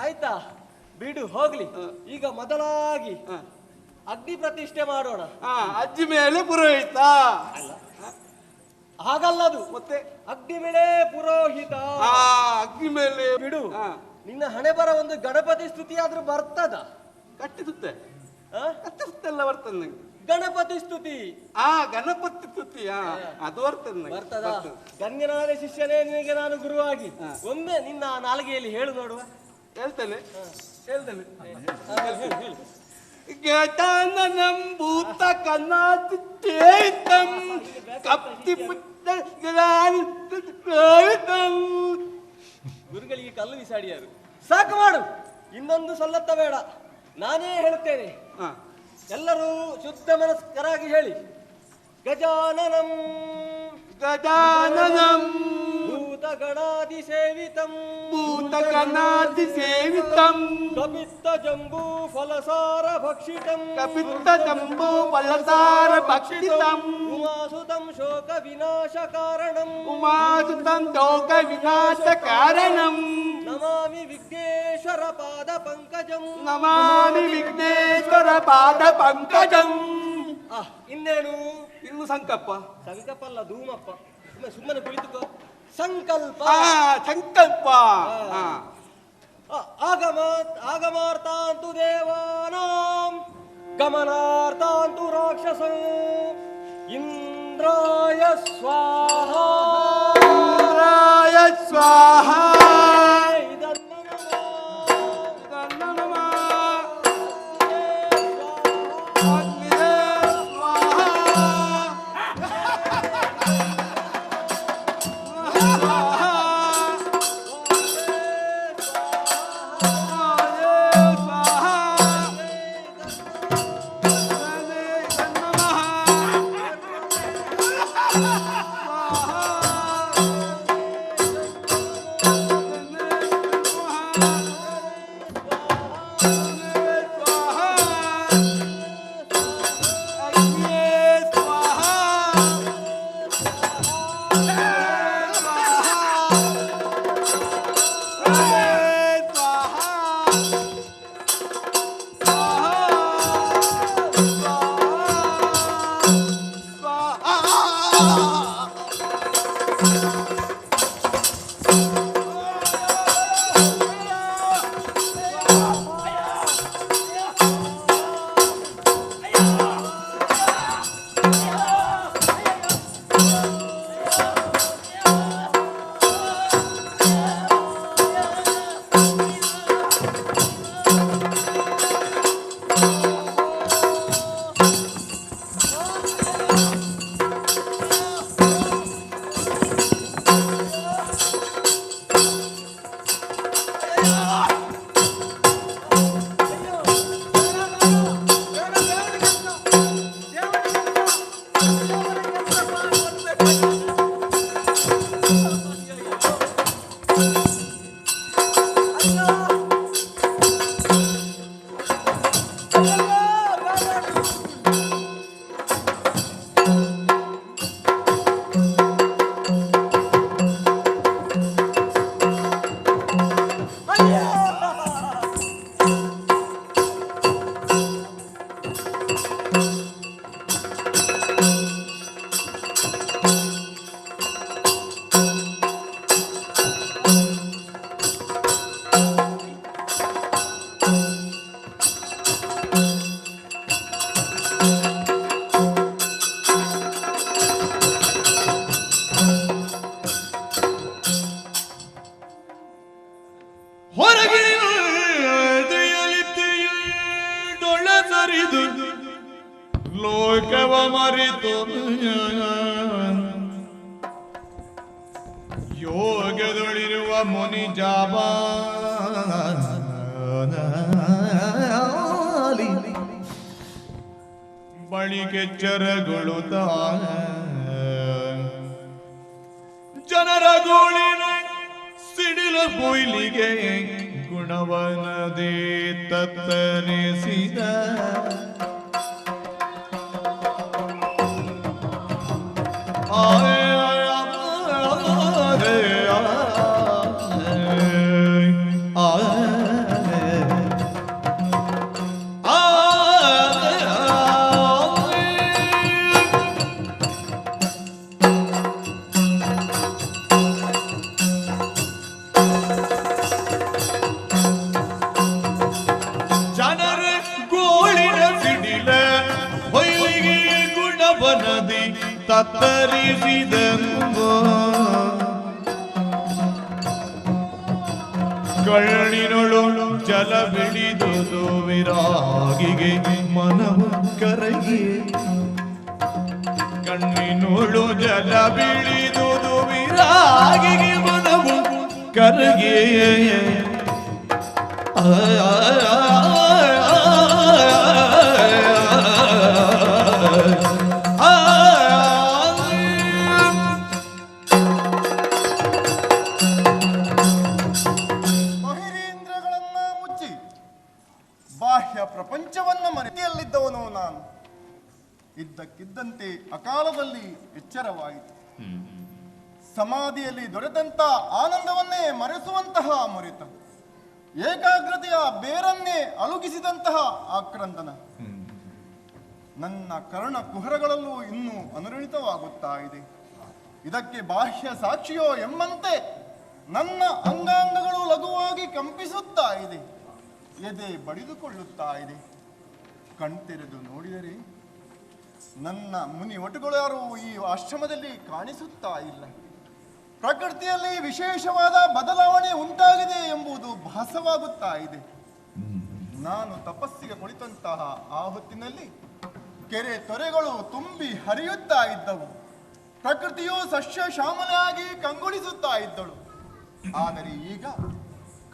ಆಯ್ತಾ, ಬಿಡು ಹೋಗ್ಲಿ. ಈಗ ಮೊದಲಾಗಿ ಅಗ್ನಿ ಪ್ರತಿಷ್ಠೆ ಮಾಡೋಣ. ಅಜ್ಜಿ ಮೇಲೆ ಪುರೋಹಿತ ಹಾಗಲ್ಲದು, ಮತ್ತೆ ಅಗ್ನಿ ಮೇಲೆ ಪುರೋಹಿತ. ಅಗ್ನಿ ಮೇಲೆ ಬಿಡು. ನಿನ್ನ ಹಣೆ ಬರ ಒಂದು ಗಣಪತಿ ಸ್ತುತಿ ಆದ್ರೂ ಬರ್ತದ? ಕಟ್ಟಿಸುತ್ತೆ ಕಟ್ಟಿಸುತ್ತೆಲ್ಲ ಬರ್ತದೆ ನಂಗೆ. ಗಣಪತಿ ಸ್ತುತಿ, ಗಣಪತಿ ಸ್ತುತಿ ಅದು ಬರ್ತದೆ ಬರ್ತದ? ಗಣ್ಯನಾದ ಶಿಷ್ಯನೇ ನಿನಗೆ ನಾನು ಗುರುವಾಗಿ ಒಮ್ಮೆ ನಿನ್ನ ನಾಲಿಗೆಯಲ್ಲಿ ಹೇಳು ನೋಡುವ. ಹೇಳ್ತೇನೆ ಹೇಳ್ತೇನೆ. ಗಜಾನನಂ ಭೂತ ಕನಾದಿತೇತಂ ಕಪ್ತಿ ಗುರುಗಳಿಗೆ ಕಲ್ಲು ಬಿಸಾಡಿಯಾರು. ಸಾಕು ಮಾಡು, ಇನ್ನೊಂದು ಸಲ್ಲತ್ತ ಬೇಡ, ನಾನೇ ಹೇಳುತ್ತೇನೆ. ಎಲ್ಲರೂ ಶುದ್ಧ ಮನಸ್ಕರಾಗಿ ಹೇಳಿ. ಗಜಾನನಂ ಗಜಾನನಂ ಭೂತಗಣಾದಿ ಸೇವಿತಂ ಭೂತಗಣಾದಿಸೇವಿತಂ ಕಪಿತ್ತ ಜಂಬೂ ಫಲಸಾರ ಭಕ್ಷಿತಂ ಕಪಿತ್ತ ಜಂಬೂ ಫಲಸಾರ ಭಕ್ಷಿತಂ ಉಮಾಸುತಂ ಶೋಕ ವಿನಾಶ ಕಾರಣಂ ಉಮಾಸುತಂ ಶೋಕ ವಿನಾಶ ಕಾರಣಂ ನಮಾಮಿ ವಿಘ್ನೇಶ್ವರ ಪಾದ ಪಂಕಜಂ ನಮಾಮಿ ವಿಘ್ನೇಶ್ವರ ಪಾದ ಪಂಕಜಂ. ಇನ್ನೇನು? ಇನ್ನು ಸಂಕಲ್ಪ. ಸಂಕಲ್ಪ ಅಲ್ಲ, ಧೂಮಪ್ಪ. ಸುಮ್ಮನೆ ಕುಳಿತುಕೋ. ಸಂಕಲ್ಪ ಸಂಕಲ್ಪ. ಆಗಮಾರ್ಥಾಂತು ದೇವಾನಾಂ ಗಮನಾರ್ಥಾಂತು ರಾಕ್ಷಸಂ ಇಂದ್ರಾಯ ಸ್ವಾಹ ಇಂದ್ರಾಯ ಸ್ವಾಹ ಲೋಕವ ಮರಿತು ಯೋಗದೊಳಿರುವ ಮುನಿ ಜಾಬಾಲಿ ಬಳಿಗೆಚ್ಚರಗೊಳ್ಳುತ್ತ ಜನರ ಗೋಳಿನ ಸಿಡಿಲ ಕೊಯ್ಲಿಗೆ ಗುಣವನದೇ ತತ್ತರಿಸಿದ ಆ ತತ್ತರಿಸಿದನು ಕಣ್ಣಿನೊಳು ಜಲ ಬಿಳಿದುದು ವಿರಾಗಿಗೆ ಮನವು ಕರಗಿ ಕಣ್ಣಿನೊಳು ಜಲ ಬಿಳಿದುದು ವಿರಾಗಿಗೆ ಮನವು ಕರಗಿ ಬಹಿರೇಂದ್ರಗಳನ್ನ ಮುಚ್ಚಿ ಬಾಹ್ಯ ಪ್ರಪಂಚವನ್ನ ಮರೆತಿಯಲ್ಲಿದ್ದವನು ನಾನು. ಇದ್ದಕ್ಕಿದ್ದಂತೆ ಅಕಾಲದಲ್ಲಿ ಎಚ್ಚರವಾಯಿತು. ಸಮಾಧಿಯಲ್ಲಿ ದೊರೆತಂತ ಆನಂದವನ್ನೇ ಮರೆಸುವಂತಹ ಮುರಿತ, ಏಕಾಗ್ರತೆಯ ಬೇರನ್ನೇ ಅಲುಗಿಸಿದಂತಹ ಆಕ್ರಂದನ ನನ್ನ ಕರ್ಣ ಕುಹರಗಳಲ್ಲೂ ಇನ್ನೂ ಅನುರಣಿತವಾಗುತ್ತಾ ಇದೆ. ಇದಕ್ಕೆ ಬಾಹ್ಯ ಸಾಕ್ಷಿಯೋ ಎಂಬಂತೆ ನನ್ನ ಅಂಗಾಂಗಗಳು ಲಘುವಾಗಿ ಕಂಪಿಸುತ್ತಾ ಇದೆ, ಎದೆ ಬಡಿದುಕೊಳ್ಳುತ್ತಾ ಇದೆ. ಕಣ್ತೆರೆದು ನೋಡಿದರೆ ನನ್ನ ಮುನಿ ಒಟುಗಳು ಯಾರು ಈ ಆಶ್ರಮದಲ್ಲಿ ಕಾಣಿಸುತ್ತಾ ಇಲ್ಲ. ಪ್ರಕೃತಿಯಲ್ಲಿ ವಿಶೇಷವಾದ ಬದಲಾವಣೆ ಉಂಟಾಗಿದೆ ಎಂಬುದು ಭಾಸವಾಗುತ್ತಾ ಇದೆ. ನಾನು ತಪಸ್ಸಿಗೆ ಕುಳಿತಂತಹ ಆ ಹೊತ್ತಿನಲ್ಲಿ ಕೆರೆ ತೊರೆಗಳು ತುಂಬಿ ಹರಿಯುತ್ತಾ ಇದ್ದವು. ಪ್ರಕೃತಿಯು ಸಸ್ಯ ಶ್ಯಾಮಲೆಯಾಗಿ ಕಂಗೊಳಿಸುತ್ತಾ ಇದ್ದಳು. ಆದರೆ ಈಗ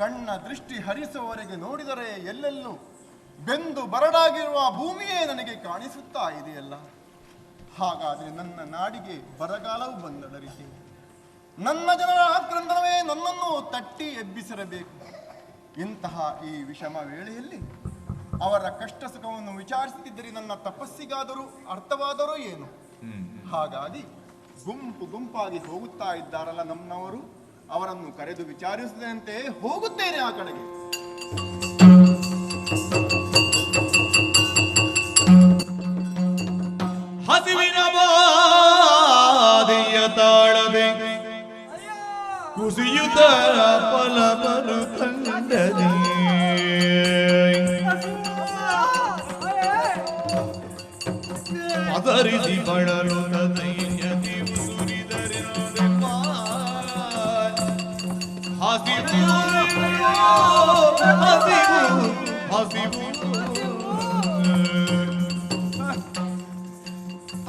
ಕಣ್ಣ ದೃಷ್ಟಿ ಹರಿಸುವವರೆಗೆ ನೋಡಿದರೆ ಎಲ್ಲೆಲ್ಲೂ ಬೆಂದು ಬರಡಾಗಿರುವ ಭೂಮಿಯೇ ನನಗೆ ಕಾಣಿಸುತ್ತಾ ಇದೆಯಲ್ಲ. ಹಾಗಾದರೆ ನನ್ನ ನಾಡಿಗೆ ಬರಗಾಲವು ಬಂದಡರಿಕೆ. ನನ್ನ ಜನರ ಆಕ್ರಂದನವೇ ನನ್ನನ್ನು ತಟ್ಟಿ ಎಬ್ಬಿಸಿರಬೇಕು. ಇಂತಹ ಈ ವಿಷಮ ವೇಳೆಯಲ್ಲಿ ಅವರ ಕಷ್ಟ ಸುಖವನ್ನು ವಿಚಾರಿಸುತ್ತಿದ್ದರೆ ನನ್ನ ತಪಸ್ಸಿಗಾದರೂ ಅರ್ಥವಾದರೂ ಏನು? ಹಾಗಾಗಿ ಗುಂಪು ಗುಂಪಾಗಿ ಹೋಗುತ್ತಾ ಇದ್ದಾರಲ್ಲ ನಮ್ಮನವರು, ಅವರನ್ನು ಕರೆದು ವಿಚಾರಿಸಿದಂತೆ ಹೋಗುತ್ತೇನೆ ಆ ಕಡೆಗೆ. ಹಸಿವಿನ ಬಾಧೆಯ ತಾಳದೆ ಕುಸಿಯುತ್ತ ಫಲ ಬರುತ್ತಂಡದೆ ಅದರಿಸಿ ಬಳಲು ದೈನ್ಯತೆ ಸುರಿದರೆಂದೆ ಹಸಿವು ಹಸಿವು ಹಸಿವು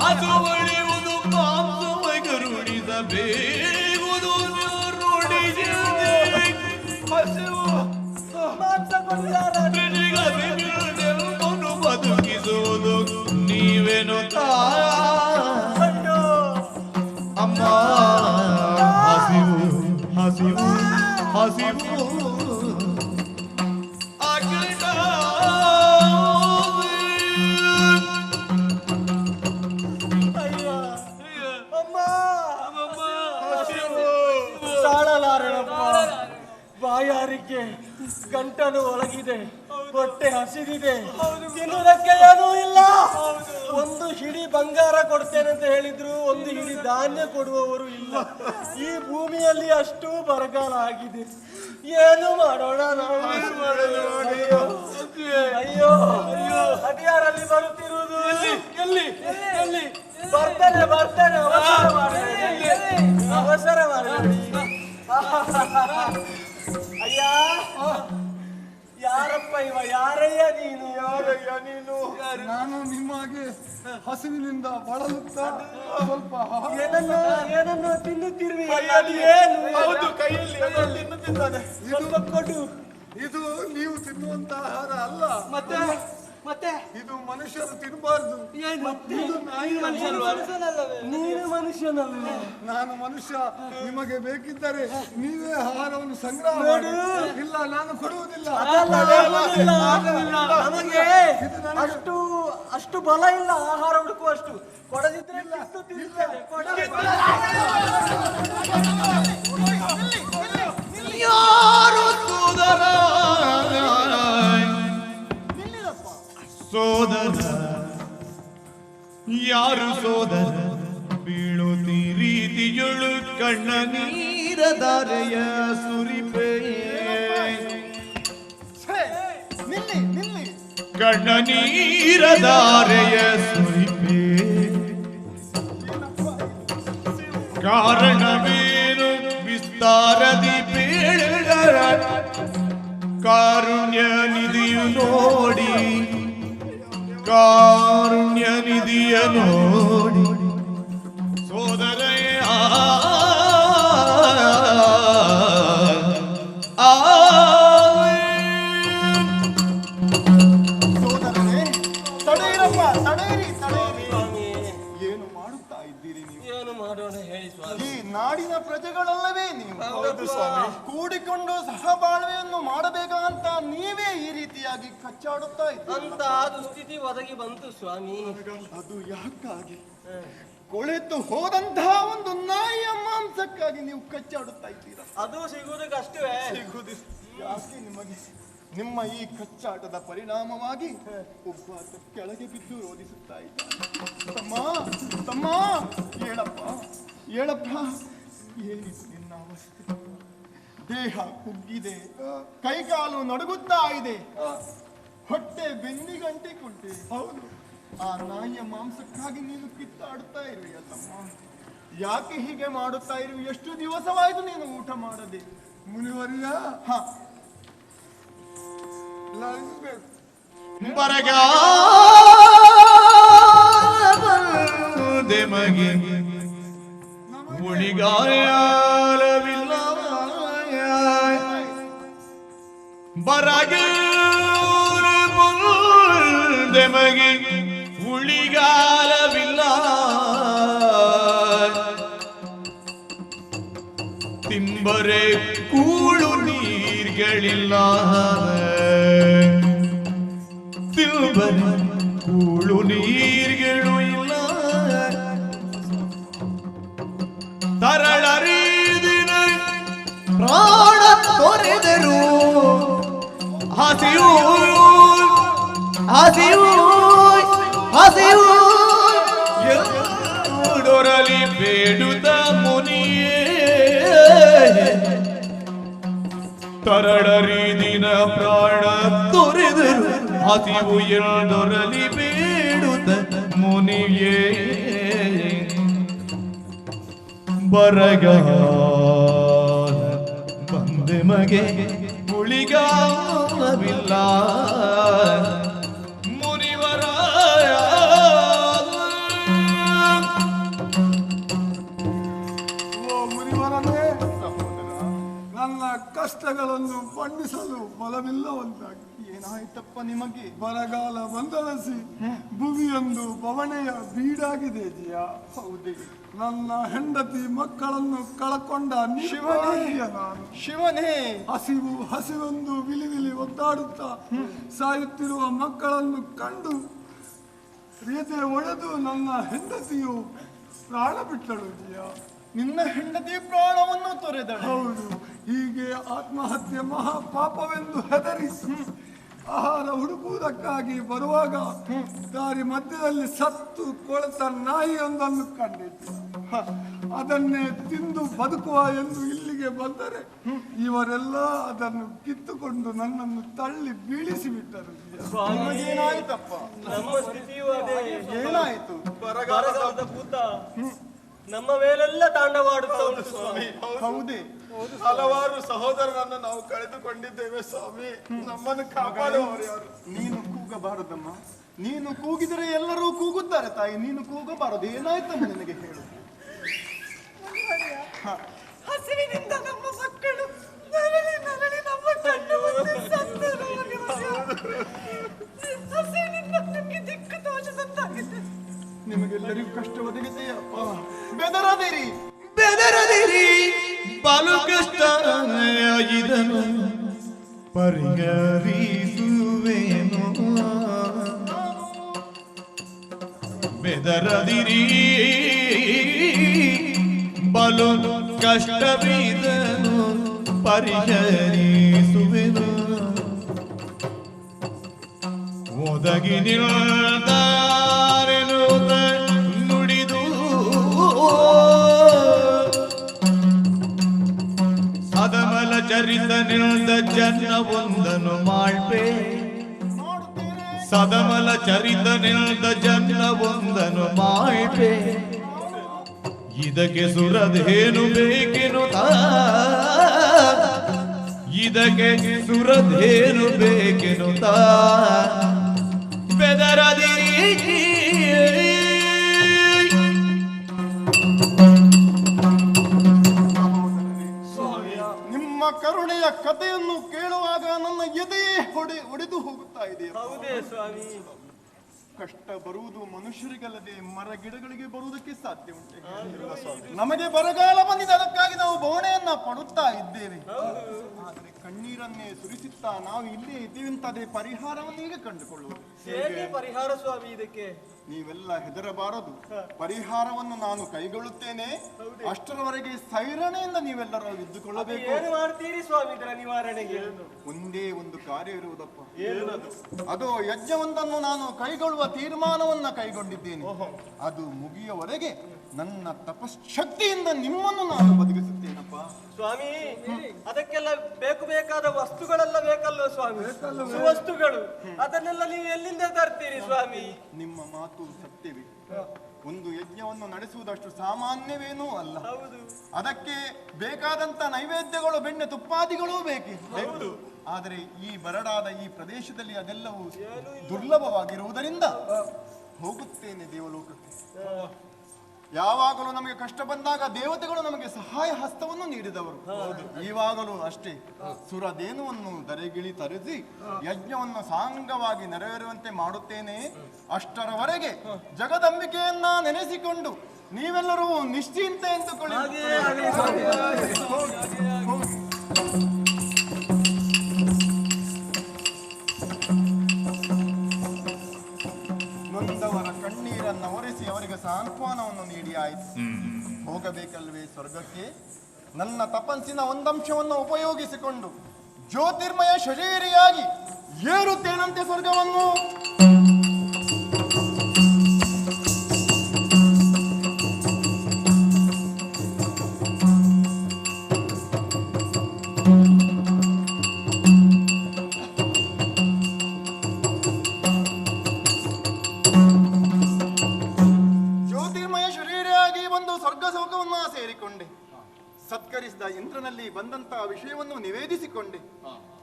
ಅದು ಒಳೆಯುವುದು ಮಾಂಸವಗರುಣಿದ ಬೇಗುವುದು ನುಡಿಯುವುದೇ ಹಸಿವು ಮಾಂಸವನ್ನು ಬದುಕಿಸುವುದು ನೀವೇನು ಅಮ್ಮ ಹಸಿವು ಹಸಿವು ಹಸಿವು ಬಾಯಾರಿಕೆ, ಗಂಟಲು ಒಳಗಿದೆ, ಹೊಟ್ಟೆ ಹಸಿದಿದೆ, ತಿನ್ನುವುದಕ್ಕೆ ಏನೂ ಇಲ್ಲ. ಒಂದು ಹಿಡಿ ಬಂಗಾರ ಕೊಡ್ತೇನೆ ಅಂತ ಹೇಳಿದ್ರು, ಒಂದು ಹಿಡಿ ಧಾನ್ಯ ಕೊಡುವವರು ಇಲ್ಲ. ಈ ಭೂಮಿಯಲ್ಲಿ ಅಷ್ಟು ಬರಗಾಲ ಆಗಿದೆ. ಏನು ಮಾಡೋಣ ನಾವು? ಅಯ್ಯೋ ಅಯ್ಯೋ ಅಯ್ಯೋ, ಅದ್ಯಾರಲ್ಲಿ ಬರುತ್ತಿರುವುದು? ಎಲ್ಲಿ ಎಲ್ಲಿ? ಬರ್ತೇನೆ ಬರ್ತೇನೆ, ಅವಸರ ಮಾಡಬೇಡಿ, ಅವಸರ ಮಾಡಬೇಡಿ. ಅಯ್ಯ, ಯಾರಪ್ಪ ಇವ? ಯಾರಯ್ಯ ನೀನು? ಯಾರಯ್ಯ ನೀನು? ನಾನು ನಿಮಗೆ ಹಸಿವಿನಿಂದ ಬಳಲುತ್ತಾ ಸ್ವಲ್ಪ ಏನನ್ನು ತಿನ್ನುತ್ತಿರುವಿ? ಏನು? ಹೌದು, ಕೈಯಲ್ಲಿ ತಿನ್ನುತ್ತಿದ್ದಾನೆ. ಸ್ವಲ್ಪ ಕೊಡು. ಇದು ನೀವು ತಿನ್ನುವಂತ ಆಹಾರ ಅಲ್ಲ. ಮತ್ತೆ ಮತ್ತೆ ಇದು ಮನುಷ್ಯರು ತಿನ್ನಬಾರ್ದು. ನೀನು ಮನುಷ್ಯನಲ್ಲ. ನಾನು ಮನುಷ್ಯ. ನಿಮಗೆ ಬೇಕಿದ್ದರೆ ನೀವೇ ಆಹಾರವನ್ನು ಸಂಗ್ರಹ ಮಾಡಿ. ಇಲ್ಲ, ನಾನು ಕೊಡುವುದಿಲ್ಲ. ನಮಗೆ ಅಷ್ಟು ಬಲ ಇಲ್ಲ ಆಹಾರ ಹುಡುಕುವಷ್ಟು. ಕೊಡದಿದ್ರೆ ಯಾರು ಸೋದರ ಯಾರು ಸೋದರ ಬೀಳುತ್ತಿ ರೀತಿಯೊಳು ಕಣ್ಣ ನೀರದಾರೆಯ ಸುರಿಪೆ ಕಣ್ಣ ನೀರದಾರೆಯ ಸುರಿಪೆ ಕಾರಣವೇನು ವಿಸ್ತಾರದಿ ಬೇಡರ ಕಾರುಣ್ಯ ನಿಧಿಯು ನೋಡಿ ಕಾರುಣ್ಯ ನಿಧಿಯ ನೋಡಿ ಸೋದರೇ ಸೋದರರೇ, ತಡೆಯಿರಪ್ಪ, ತಡೆಯಿರಿ, ತಡೆಯಿರಿ. ಏನು ಮಾಡುತ್ತಾ ಇದ್ದೀರಿ ನೀವು? ಏನು ಮಾಡೋಣ ಹೇಳಿ ಸ್ವಾಮಿ. ಈ ನಾಡಿನ ಪ್ರಜೆಗಳಲ್ಲವೇ ನೀವು? ಹೌದು ಸ್ವಾಮಿ. ಕೂಡಿಕೊಂಡು ಸಹಬಾಳ್ವೆಯನ್ನು ಮಾಡಬೇಕಂತ ನೀವೇ ಈ ರೀತಿಯಾಗಿ ಕಚ್ಚಾಡುತ್ತಾ ಇದ್ದೀರಿ. ಅಂತ ದುಸ್ಥಿತಿ ಒದಗಿ ಬಂತು ಸ್ವಾಮಿ. ಅದು ಯಾಕಾಗಿ? ಕೊಳೆತು ಹೋದಂತಹ ಒಂದು ನಾಯಿಯ ಮಾಂಸಕ್ಕಾಗಿ ನೀವು ಕಚ್ಚಾಡುತ್ತಾ ಇದ್ದೀರಾ? ಅದು ಸಿಗುವುದು ಕಷ್ಟವೇ. ಸಿಗುವುದಿಲ್ಲ. ಯಾಕೆ ನಿಮಗೆ? ನಿಮ್ಮ ಈ ಕಚ್ಚಾಟದ ಪರಿಣಾಮವಾಗಿ ಒಬ್ಬ ಕೆಳಗೆ ಬಿದ್ದು ರೋಧಿಸುತ್ತಾ ಇದ್ದಾನೆ. ತಮ್ಮ, ತಮ್ಮ, ಹೇಳಪ್ಪ, ಹೇಳಪ್ಪ, ಏನಿದು ನಿನ್ನ ಅವಸ್ಥೆ? ದೇಹ ಕುಗ್ಗಿದೆ, ಕೈಕಾಲು ನಡುಗುತ್ತಾ ಇದೆ, ಹೊಟ್ಟೆ ಬೆನ್ನಿಗಂಟಿಕೊಂಡೆ. ಹೌದು, ಆ ನಾಯಿಯ ಮಾಂಸಕ್ಕಾಗಿ ನೀನು ಕಿತ್ತಾಡುತ್ತಾ ಇರುವೆಯ ತಮ್ಮ? ಯಾಕೆ ಹೀಗೆ ಮಾಡುತ್ತಾ ಇರುವೆ? ಎಷ್ಟು ದಿವಸವಾಯಿತು ನೀನು ಊಟ ಮಾಡದೆ? ಮುನಿವರ್ಯ ಹ, ಬರಗಾಲ ಬಂದೆ ಮಗೆ ಉಳಿಗಾಲವಿಲ್ಲ ಬರಗಾಲ ಬಂದೆ ಮಗೆ ಉಳಿಗಾಲವಿಲ್ಲ ತಿಂಬರೆ ಕೂಳು ನೀರ್ಗಳಿಲ್ಲ ತಿಂಬರೆ ಕೂಳು ನೀರ್ಗಳು ಇಲ್ಲ ತರಳರಿದಿನ ಪ್ರಾಣ ತೊರೆದರು ಹಸಿವು ಹಸಿವು ಹಸಿವು ಎಡೊರಲಿ ಬೇಡುತ್ತ ಮುನಿಯೇ ತರಳರಿ ದಿನ ಪ್ರಾಣ ತೊರೆದರು ಹಸಿವು ಎಡೊರಲಿ ಬೇಡುತ್ತ ಮುನಿಯೇ ಬರಗಾಲ ಬಂದೆ ಮಗೆ ಉಳಿಗಾಲವಿಲ್ಲ ಮುನಿವರಾಯ ಓ ಮುನಿವರನೇ, ನನ್ನ ಕಷ್ಟಗಳನ್ನು ಬಣ್ಣಿಸಲು ಬಲವಿಲ್ಲವಂತಾಗಿ ಏನಾಯ್ತಪ್ಪ ನಿಮಗೆ? ಬರಗಾಲ ಬಂದಳಸಿ ಭೂಮಿಯೊಂದು ಬವಣೆಯ ಬೀಡಾಗಿದೆ ಜಿಯ. ಹೌದೇ? ನನ್ನ ಹೆಂಡತಿ ಮಕ್ಕಳನ್ನು ಕಳಕೊಂಡ ಶಿವನೇ, ಶಿವನೇ ನಾನು. ಶಿವನೇ, ಹಸಿವು ಹಸಿವೊಂದು ವಿಲಿ ಒದ್ದಾಡುತ್ತಾ ಸಾಯುತ್ತಿರುವ ಮಕ್ಕಳನ್ನು ಕಂಡು ಎದೆ ಒಡೆದು ನನ್ನ ಹೆಂಡತಿಯು ಪ್ರಾಣ ಬಿಟ್ಟಳು ಜಿಯ. ನಿನ್ನ ಹೆಂಡತಿ ಪ್ರಾಣವನ್ನು ತೊರೆದಳು. ಹೌದು, ಹೀಗೆ ಆತ್ಮಹತ್ಯೆ ಮಹಾ ಪಾಪವೆಂದು ಹೆದರಿ ಆಹಾರ ಹುಡುಕುವುದಕ್ಕಾಗಿ ಬರುವಾಗ ದಾರಿ ಮಧ್ಯದಲ್ಲಿ ಸತ್ತು ಕೊಳೆತ ನಾಯಿಯೊಂದನ್ನು ಕಂಡಿತು. ಅದನ್ನೇ ತಿಂದು ಬದುಕುವ ಎಂದು ಇಲ್ಲಿಗೆ ಬಂದರೆ ಇವರೆಲ್ಲ ಅದನ್ನು ಕಿತ್ತುಕೊಂಡು ನನ್ನನ್ನು ತಳ್ಳಿ ಬೀಳಿಸಿ ಬಿಟ್ಟರು. ನಿಮಗೇನಾಯ್ತಪ್ಪ? ನಮ್ಮ ಸ್ಥಿತಿಯೂ ಅದೇ. ಏನಾಯ್ತು? ಬರಗಾಲದ ಭೂತ ನಮ್ಮ ಮೇಲೆಲ್ಲ ತಾಂಡವಾಡುತ್ತಾ ಉಂಟು ಸ್ವಾಮಿ. ಹೌದೇ? ಹಲವಾರು ಸಹೋದರರನ್ನು ನಾವು ಕಳೆದುಕೊಂಡಿದ್ದೇವೆ ಸ್ವಾಮಿ. ನಮ್ಮನ್ನು ಕಾಪಾಡುವವರು ಯಾರು? ನೀನು ಕೂಗಬಾರದಮ್ಮ. ನೀನು ಕೂಗಿದರೆ ಎಲ್ಲರೂ ಕೂಗುತ್ತಾರೆ ತಾಯಿ. ನೀನು ಕೂಗಬಾರದು. ಏನಾಯ್ತಮ್ಮ ನಿನಗೆ ಹೇಳು. ಹಸಿವಿನಿಂದ ನಮ್ಮ ಮಕ್ಕಳು ನರಳಿ ನರಳಿ ನಮ್ಮ ಕಣ್ಣು ಮುಂದೆ ಸತ್ತರು. ಹಸಿವಿನಿಂದ ನಮಗೆ ದಿಕ್ಕು ತೋಚದಂತಾಗಿದೆ. ನಿಮಗೆಲ್ಲರಿಗೂ ಕಷ್ಟ ಒದಗಿದೆಯಪ್ಪ. ಬೆದರದಿರಿ, ಬೆದರದಿರಿ ಬಲು ಕಷ್ಟ ಇದನ್ನು ಪರಿಹರಿಸುವೆನು. ಬೆದರದಿರಿ ಬಲು ಕಷ್ಟವಿದನು ಪರಿಹರಿಸುವೆನು. ಒದಗಿ ನಿಲ್ದಾರೆನು ನುಡಿದು ಸದಮಲ ಚರಿತ ನಿಲ್ದ ಜನ್ನ ಒಂದನು ಮಾಡ್ಬೆ. ಸದಮಲ ಚರಿತ ನಿಲ್ದ ಜನ್ನ ಒಂದನು ಮಾಡ್ಬೆ. ಇದಕ್ಕೆ ಸುರಧೇನು ಬೇಕೆನುತ ಇದಕ್ಕೆ ಸುರಧೇನು ಬೇಕೆನುತ ಬೆದರದಿರಿ ನಿಮ್ಮ ಕರುಣೆಯ ಕಥೆಯನ್ನು ಕೇಳುವಾಗ ನನ್ನ ಎದೆಯೇ ಒಡೆದು ಹೋಗುತ್ತಾ ಇದೆ. ಹೌದೇ ಸ್ವಾಮಿ? ಕಷ್ಟ ಬರುವುದು ಮನುಷ್ಯರಿಗಲ್ಲದೆ ಮರ ಗಿಡಗಳಿಗೆ ಬರುವುದಕ್ಕೆ ಸಾಧ್ಯ ಉಂಟೆ? ನಮಗೆ ಬರಗಾಲ ಬಂದಿದೆ, ಅದಕ್ಕಾಗಿ ನಾವು ಬವಣೆಯನ್ನ ಪಡುತ್ತಾ ಇದ್ದೇವೆ. ಆದರೆ ಕಣ್ಣೀರನ್ನೇ ಸುರಿಸುತ್ತಾ ನಾವು ಇಲ್ಲೇ ಇದ್ದೀವಿ ಅಂತಾದ್ರೆ ಪರಿಹಾರವನ್ನು ಹೇಗೆ ಕಂಡುಕೊಳ್ಳುವುದು? ಹೇಗೆ ಪರಿಹಾರ ಸ್ವಾಮಿ ಇದಕ್ಕೆ? ನೀವೆಲ್ಲ ಹೆದರಬಾರದು, ಪರಿಹಾರವನ್ನು ನಾನು ಕೈಗೊಳ್ಳುತ್ತೇನೆ. ಅಷ್ಟರವರೆಗೆ ಸೈರಣೆಯಿಂದ ನೀವೆಲ್ಲರೂ ಇದ್ದುಕೊಳ್ಳಬೇಕು. ಏನು ಮಾಡ್ತೀರಿ ಸ್ವಾಮಿ ಇದರ ನಿವಾರಣೆಗೆ? ಒಂದೇ ಒಂದು ಕಾರ್ಯ ಇರುವುದಪ್ಪ. ಅದು ಯಜ್ಞವೊಂದನ್ನು ನಾನು ಕೈಗೊಳ್ಳುವ ತೀರ್ಮಾನವನ್ನ ಕೈಗೊಂಡಿದ್ದೇನೆ. ಅದು ಮುಗಿಯುವವರೆಗೆ ನನ್ನ ತಪಶಕ್ತಿಯಿಂದ ನಿಮ್ಮನ್ನು ನಾನು ಬದುಕಿಸುತ್ತೇನಪ್ಪ. ಸ್ವಾಮಿ, ಅದಕ್ಕೆಲ್ಲ ಬೇಕಾದ ವಸ್ತುಗಳೆಲ್ಲ ಬೇಕಲ್ವ ಸ್ವಾಮಿ? ವಸ್ತುಗಳು ಅದನ್ನೆಲ್ಲ ನೀವು ಎಲ್ಲಿಂದ ತರ್ತೀರಿ ಸ್ವಾಮಿ? ನಿಮ್ಮ ಮಾತು ಸತ್ಯವೇ. ಒಂದು ಯಜ್ಞವನ್ನು ನಡೆಸುವುದಷ್ಟು ಸಾಮಾನ್ಯವೇನೂ ಅಲ್ಲ. ಅದಕ್ಕೆ ಬೇಕಾದಂತ ನೈವೇದ್ಯಗಳು, ಬೆಣ್ಣೆ ತುಪ್ಪಾದಿಗಳೂ ಬೇಕು. ಆದರೆ ಈ ಬರಡಾದ ಈ ಪ್ರದೇಶದಲ್ಲಿ ಅದೆಲ್ಲವೂ ದುರ್ಲಭವಾಗಿರುವುದರಿಂದ ಹೋಗುತ್ತೇನೆ ದೇವಲೋಕಕ್ಕೆ. ಯಾವಾಗಲೂ ನಮಗೆ ಕಷ್ಟ ಬಂದಾಗ ದೇವತೆಗಳು ನಮಗೆ ಸಹಾಯ ಹಸ್ತವನ್ನು ನೀಡಿದವರು. ಈವಾಗಲೂ ಅಷ್ಟೇ ಸುರಧೇನುವನ್ನು ಧರೆಗಿಳಿ ತರಿಸಿ ಯಜ್ಞವನ್ನು ಸಾಂಗವಾಗಿ ನೆರವೇರುವಂತೆ ಮಾಡುತ್ತೇನೆ. ಅಷ್ಟರವರೆಗೆ ಜಗದಂಬಿಕೆಯನ್ನ ನೆನೆಸಿಕೊಂಡು ನೀವೆಲ್ಲರೂ ನಿಶ್ಚಿಂತೆ ಎಂದುಕೊಳ್ಳಿ. ನೊಂದವರ ಕಣ್ಣೀರನ್ನು ಒರೆಸಿ ಅವರಿಗೆ ಸಾಂತ್ವನವನ್ನು ನೀಡಿ ಆಯಿತು. ಹೋಗಬೇಕಲ್ವೇ ಸ್ವರ್ಗಕ್ಕೆ? ನನ್ನ ತಪಸ್ಸಿನ ಒಂದಂಶವನ್ನು ಉಪಯೋಗಿಸಿಕೊಂಡು ಜ್ಯೋತಿರ್ಮಯ ಶರೀರಿಯಾಗಿ ಏರುತ್ತೇನಂತೆ ಸ್ವರ್ಗವನ್ನು. ಸೇರಿಕೊಂಡೆ. ಸತ್ಕರಿಸಿದ ಇಂದ್ರನಲ್ಲಿ ಬಂದಂತಹ ವಿಷಯವನ್ನು ನಿವೇದಿಸಿಕೊಂಡೆ.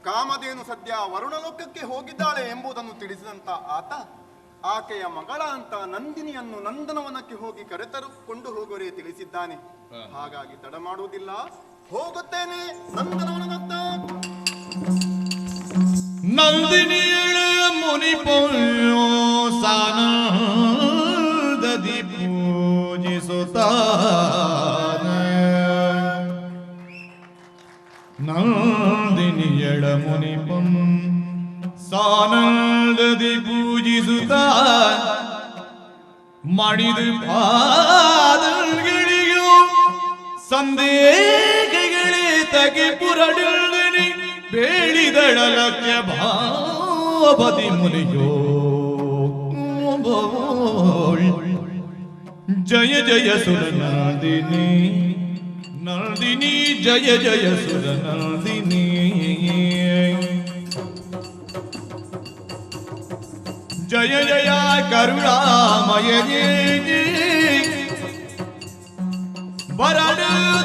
ಕಾಮಧೇನು ಸದ್ಯ ವರುಣಲೋಕಕ್ಕೆ ಹೋಗಿದ್ದಾಳೆ ಎಂಬುದನ್ನು ತಿಳಿಸಿದಂತ ಆತ ಆಕೆಯ ಮಗಳ ಅಂತ ನಂದಿನಿಯನ್ನು ನಂದನವನಕ್ಕೆ ಹೋಗಿ ಕರೆತರುಕೊಂಡು ಹೋಗುವರೆ ತಿಳಿಸಿದ್ದಾನೆ. ಹಾಗಾಗಿ ತಡ ಮಾಡುವುದಿಲ್ಲ, ಹೋಗುತ್ತೇನೆ ನಂದನವನದತ್ತ. ನಂದಿನಿಯಳ ಮುನಿ ಸಾನಂದದಿ ಪೂಜಿಸುತ್ತಾ ನಂದಿನಿಯಳ ಮುನಿ ಸಾನಂದದಿ ಪೂಜಿಸುತ್ತಾ ಮಣಿದು ಪಾದಗಳಿಗೂ ಸಂದೇಹಗಳೇ ತಗಿ ಪುರಡಿಲ್ದನಿ ಬೇಳಿದಳಲಕ್ಕೆ ಭಾವತಿ ಮುನಿಯೋ ಜಯ ಜಯ ಸುರ ನಂದಿನಿ ನಂದಿನಿ ಜಯ ಜಯ ಸುರ ನಂದಿನಿ ಜಯ ಜಯ ಕರುಣಾಮಯ ಬರಡ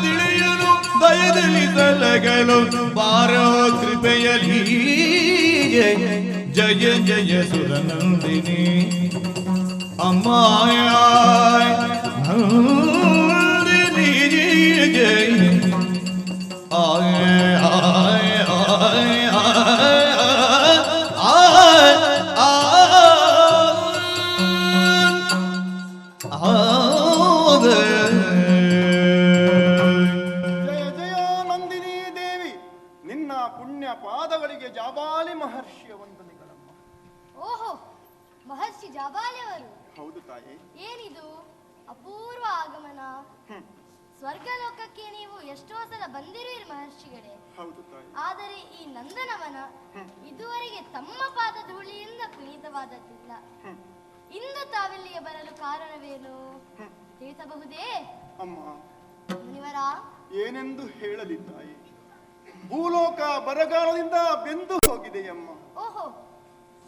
ತಿಳಿಯಲು ದಯದಲ್ಲಿ ತಲಗಲು ಬಾರೋ ಕೃಪೆಯಲಿ ಜಯ ಜಯ ಸುರ ನಂದಿನಿ ಅಮ್ಮಾಯ ನಂದಿನಿ ಜಯ ಆಯ ಆಯ ಆಯ ಪಾದಗಳಿಗೆ ಜಾಬಾಲಿ ಮಹರ್ಷಿಯ ವಂದನೆಗಳಮ್ಮ. ಓಹೋ, ಮಹರ್ಷಿ ಜಾಬಾಲಿ ಅವರು? ಹೌದು ತಾಯಿ. ಏನಿದು ಅಪೂರ್ವ ಆಗಮನ! ಸ್ವರ್ಗಲೋಕಕ್ಕೆ ನೀವು ಎಷ್ಟೋ ಸಲ ಬಂದಿರುವಿರಿ ಮಹರ್ಷಿಗಳೇ. ಹೌದು ತಾಯಿ. ಆದರೆ ಈ ನಂದನವನ ಇದುವರೆಗೆ ತಮ್ಮ ಪಾದ ಧೂಳಿಯಿಂದ ಪುನೀತವಾದದ್ದಿಲ್ಲ. ಇಂದು ತಾವಿಲ್ಲಿಗೆ ಬರಲು ಕಾರಣವೇನು ತಿಳಿಸಬಹುದೇ? ಅಮ್ಮ, ಮುನಿವರ, ಏನೆಂದು ಹೇಳಲಿ ತಾಯಿ. ಭೂಲೋಕ ಬರಗಾಲದಿಂದ ಬೆಂದು ಹೋಗಿದೆಯಮ್ಮ. ಓಹೋ,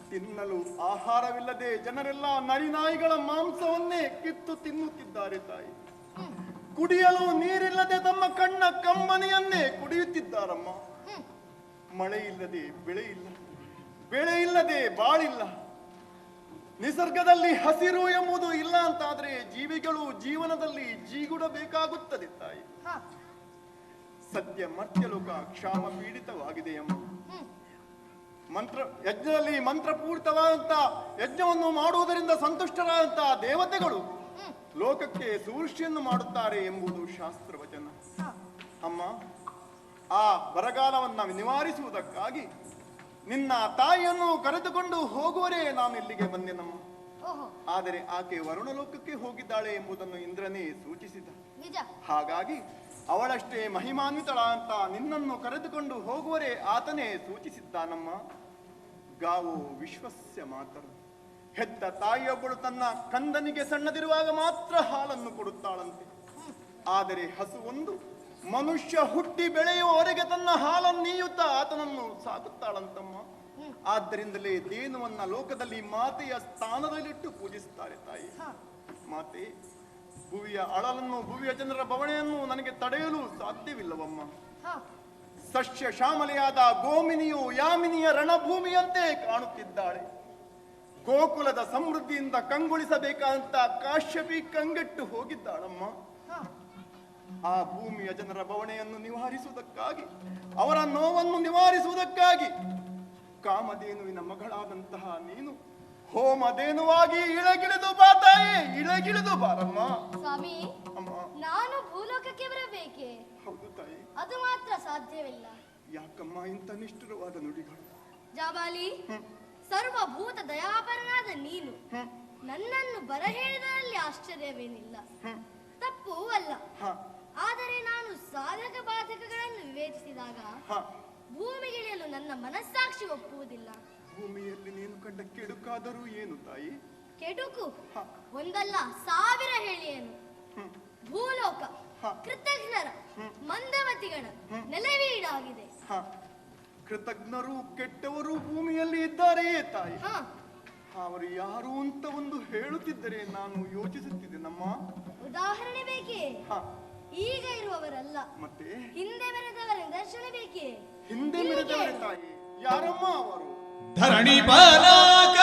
ತಿನ್ನಲು ಆಹಾರವಿಲ್ಲದೆ ಜನರೆಲ್ಲ ನರಿನಾಯಿಗಳ ಮಾಂಸವನ್ನೇ ಕಿತ್ತು ತಿನ್ನುತ್ತಿದ್ದಾರೆ ತಾಯಿ. ಕುಡಿಯಲು ನೀರಿಲ್ಲದೆ ತಮ್ಮ ಕಣ್ಣ ಕಂಬನಿಯನ್ನೇ ಕುಡಿಯುತ್ತಿದ್ದಾರಮ್ಮ. ಮಳೆ ಇಲ್ಲದೆ ಬೆಳೆ ಇಲ್ಲ, ಬೆಳೆ ಇಲ್ಲದೆ ಬಾಳಿಲ್ಲ. ನಿಸರ್ಗದಲ್ಲಿ ಹಸಿರು ಎಂಬುದು ಇಲ್ಲ ಅಂತಾದ್ರೆ ಜೀವಿಗಳು ಜೀವನದಲ್ಲಿ ಜೀಗುಡಬೇಕಾಗುತ್ತದೆ ತಾಯಿ. ಸದ್ಯ ಮರ್ತ್ಯಲೋಕ ಕ್ಷಾಮ ಪೀಡಿತವಾಗಿದೆಯಮ್ಮ. ಯಜ್ಞದಲ್ಲಿ ಮಂತ್ರಪೂರಿತವಾದಂತ ಯಜ್ಞವನ್ನು ಮಾಡುವುದರಿಂದ ಸಂತುಷ್ಟರಾದಂತಹ ದೇವತೆಗಳು ಲೋಕಕ್ಕೆ ಸೃಷ್ಟಿಯನ್ನು ಮಾಡುತ್ತಾರೆ ಎಂಬುದು ಶಾಸ್ತ್ರವಚನ. ಅಮ್ಮ, ಆ ಬರಗಾಲವನ್ನ ನಿವಾರಿಸುವುದಕ್ಕಾಗಿ ನಿನ್ನ ತಾಯಿಯನ್ನು ಕರೆದುಕೊಂಡು ಹೋಗುವರೇ ನಾನು ಇಲ್ಲಿಗೆ ಬಂದೆನಮ್ಮ. ಆದರೆ ಆಕೆ ವರುಣಲೋಕಕ್ಕೆ ಹೋಗಿದ್ದಾಳೆ ಎಂಬುದನ್ನು ಇಂದ್ರನೇ ಸೂಚಿಸಿದ. ಹಾಗಾಗಿ ಅವಳಷ್ಟೇ ಮಹಿಮಾನ್ವಿತಳಾದಂತ ನಿನ್ನನ್ನು ಕರೆದುಕೊಂಡು ಹೋಗುವರೇ ಆತನೇ ಸೂಚಿಸಿದ್ದಾನಮ್ಮ. ಗಾವೋ ವಿಶ್ವಸ್ಯ ಮಾತರು. ಹೆತ್ತ ತಾಯಿಯೊಬ್ಬಳು ತನ್ನ ಕಂದನಿಗೆ ಸಣ್ಣದಿರುವಾಗ ಮಾತ್ರ ಹಾಲನ್ನು ಕೊಡುತ್ತಾಳಂತೆ. ಆದರೆ ಹಸುವೊಂದು ಮನುಷ್ಯ ಹುಟ್ಟಿ ಬೆಳೆಯುವವರೆಗೆ ತನ್ನ ಹಾಲನ್ನು ನೀಯುತ್ತಾ ಆತನನ್ನು ಸಾಕುತ್ತಾಳಂತಮ್ಮ. ಆದ್ದರಿಂದಲೇ ದೇನುವನ್ನ ಲೋಕದಲ್ಲಿ ಮಾತೆಯ ಸ್ಥಾನದಲ್ಲಿಟ್ಟು ಪೂಜಿಸುತ್ತಾರೆ ತಾಯಿ. ಮಾತೆ, ಭುವಿಯ ಅಳಲನ್ನು, ಭುವಿಯ ಜನರ ಬವಣೆಯನ್ನು ನನಗೆ ತಡೆಯಲು ಸಾಧ್ಯವಿಲ್ಲವಮ್ಮ. ಸಸ್ಯ ಶ್ಯಾಮಲೆಯಾದ ಗೋಮಿನಿಯು ಯಾಮಿನಿಯ ರಣಭೂಮಿಯಂತೆ ಕಾಣುತ್ತಿದ್ದಾಳೆ. ಗೋಕುಲದ ಸಮೃದ್ಧಿಯಿಂದ ಕಂಗೊಳಿಸಬೇಕಾದಂತ ಕಾಶ್ಯಪಿ ಕಂಗೆಟ್ಟು ಹೋಗಿದ್ದಾಳಮ್ಮ. ಆ ಭೂಮಿಯ ಜನರ ಬವಣೆಯನ್ನು ನಿವಾರಿಸುವುದಕ್ಕಾಗಿ, ಅವರ ನೋವನ್ನು ನಿವಾರಿಸುವುದಕ್ಕಾಗಿ ಕಾಮಧೇನುವಿನ ಮಗಳಾದಂತಹ ನೀನು ಹೋಮಧೇನುವಾಗಿ ಇಳಗಿಳಿದು ಬಾ ತಾಯಿ, ಇಳಗಿಳಿದು ಬಾರಮ್ಮ. ಸ್ವಾಮಿ, ನಾನು ಭೂಲೋಕಕ್ಕೆ ಬರಬೇಕೆ? ಹೌದು ತಾಯಿ. ಅದು ಮಾತ್ರ ಸಾಧ್ಯವಿಲ್ಲ. ಯಾಕಮ್ಮ ಇಂಥ ನಿಷ್ಠುರವಾದ ನುಡಿಗಳು? ಜಾಬಾಲಿ, ಸರ್ವಭೂತ ದಯಾಪರನಾದ ನೀನು ನನ್ನನ್ನು ಬರ ಹೇಳಿದರಲ್ಲಿ ಆಶ್ಚರ್ಯವೇನಿಲ್ಲ, ತಪ್ಪೂ ಅಲ್ಲ. ಆದರೆ ನಾನು ಸಾಧಕ ಬಾಧಕಗಳನ್ನು ವಿವೇಚಿಸಿದಾಗ ಭೂಮಿಗಿಳಿಯಲು ನನ್ನ ಮನಸ್ಸಾಕ್ಷಿ ಒಪ್ಪುವುದಿಲ್ಲ. ಭೂಮಿಯಲ್ಲಿ ನೀನು ಕಂಡ ಕೆಡುಕಾದರೂ ಏನು ತಾಯಿ? ಕೆಡುಕು ಒಂದಲ್ಲ, 1000 ಹೇಳಿಯೇನು. ಭೂಲೋಕ ಕೃತಜ್ಞರ ಮಂದಮತಿಗಳ ನೆಲವೀಡಾಗಿದೆ. ಕೃತಜ್ಞರು ಕೆಟ್ಟವರು ಭೂಮಿಯಲ್ಲಿ ಇದ್ದಾರೆಯೇ ತಾಯಿ? ಅವರು ಯಾರು ಅಂತ ಒಂದು ಹೇಳುತ್ತಿದ್ದರೆ ನಾನು ಯೋಚಿಸುತ್ತಿದ್ದೆ ನಮ್ಮ. ಉದಾಹರಣೆ ಬೇಕೇ? ಈಗ ಇರುವವರಲ್ಲ, ಮತ್ತೆ ಹಿಂದೆ ಮೆರೆದವರ ನಿದರ್ಶನ ಬೇಕೇ? ಹಿಂದೆ ಮೆರೆದವರ ತಾಯಿ ಯಾರಮ್ಮ ಅವರು? ಧರಣಿ ಬಲಕಾರ್ತವೀರ್ಯ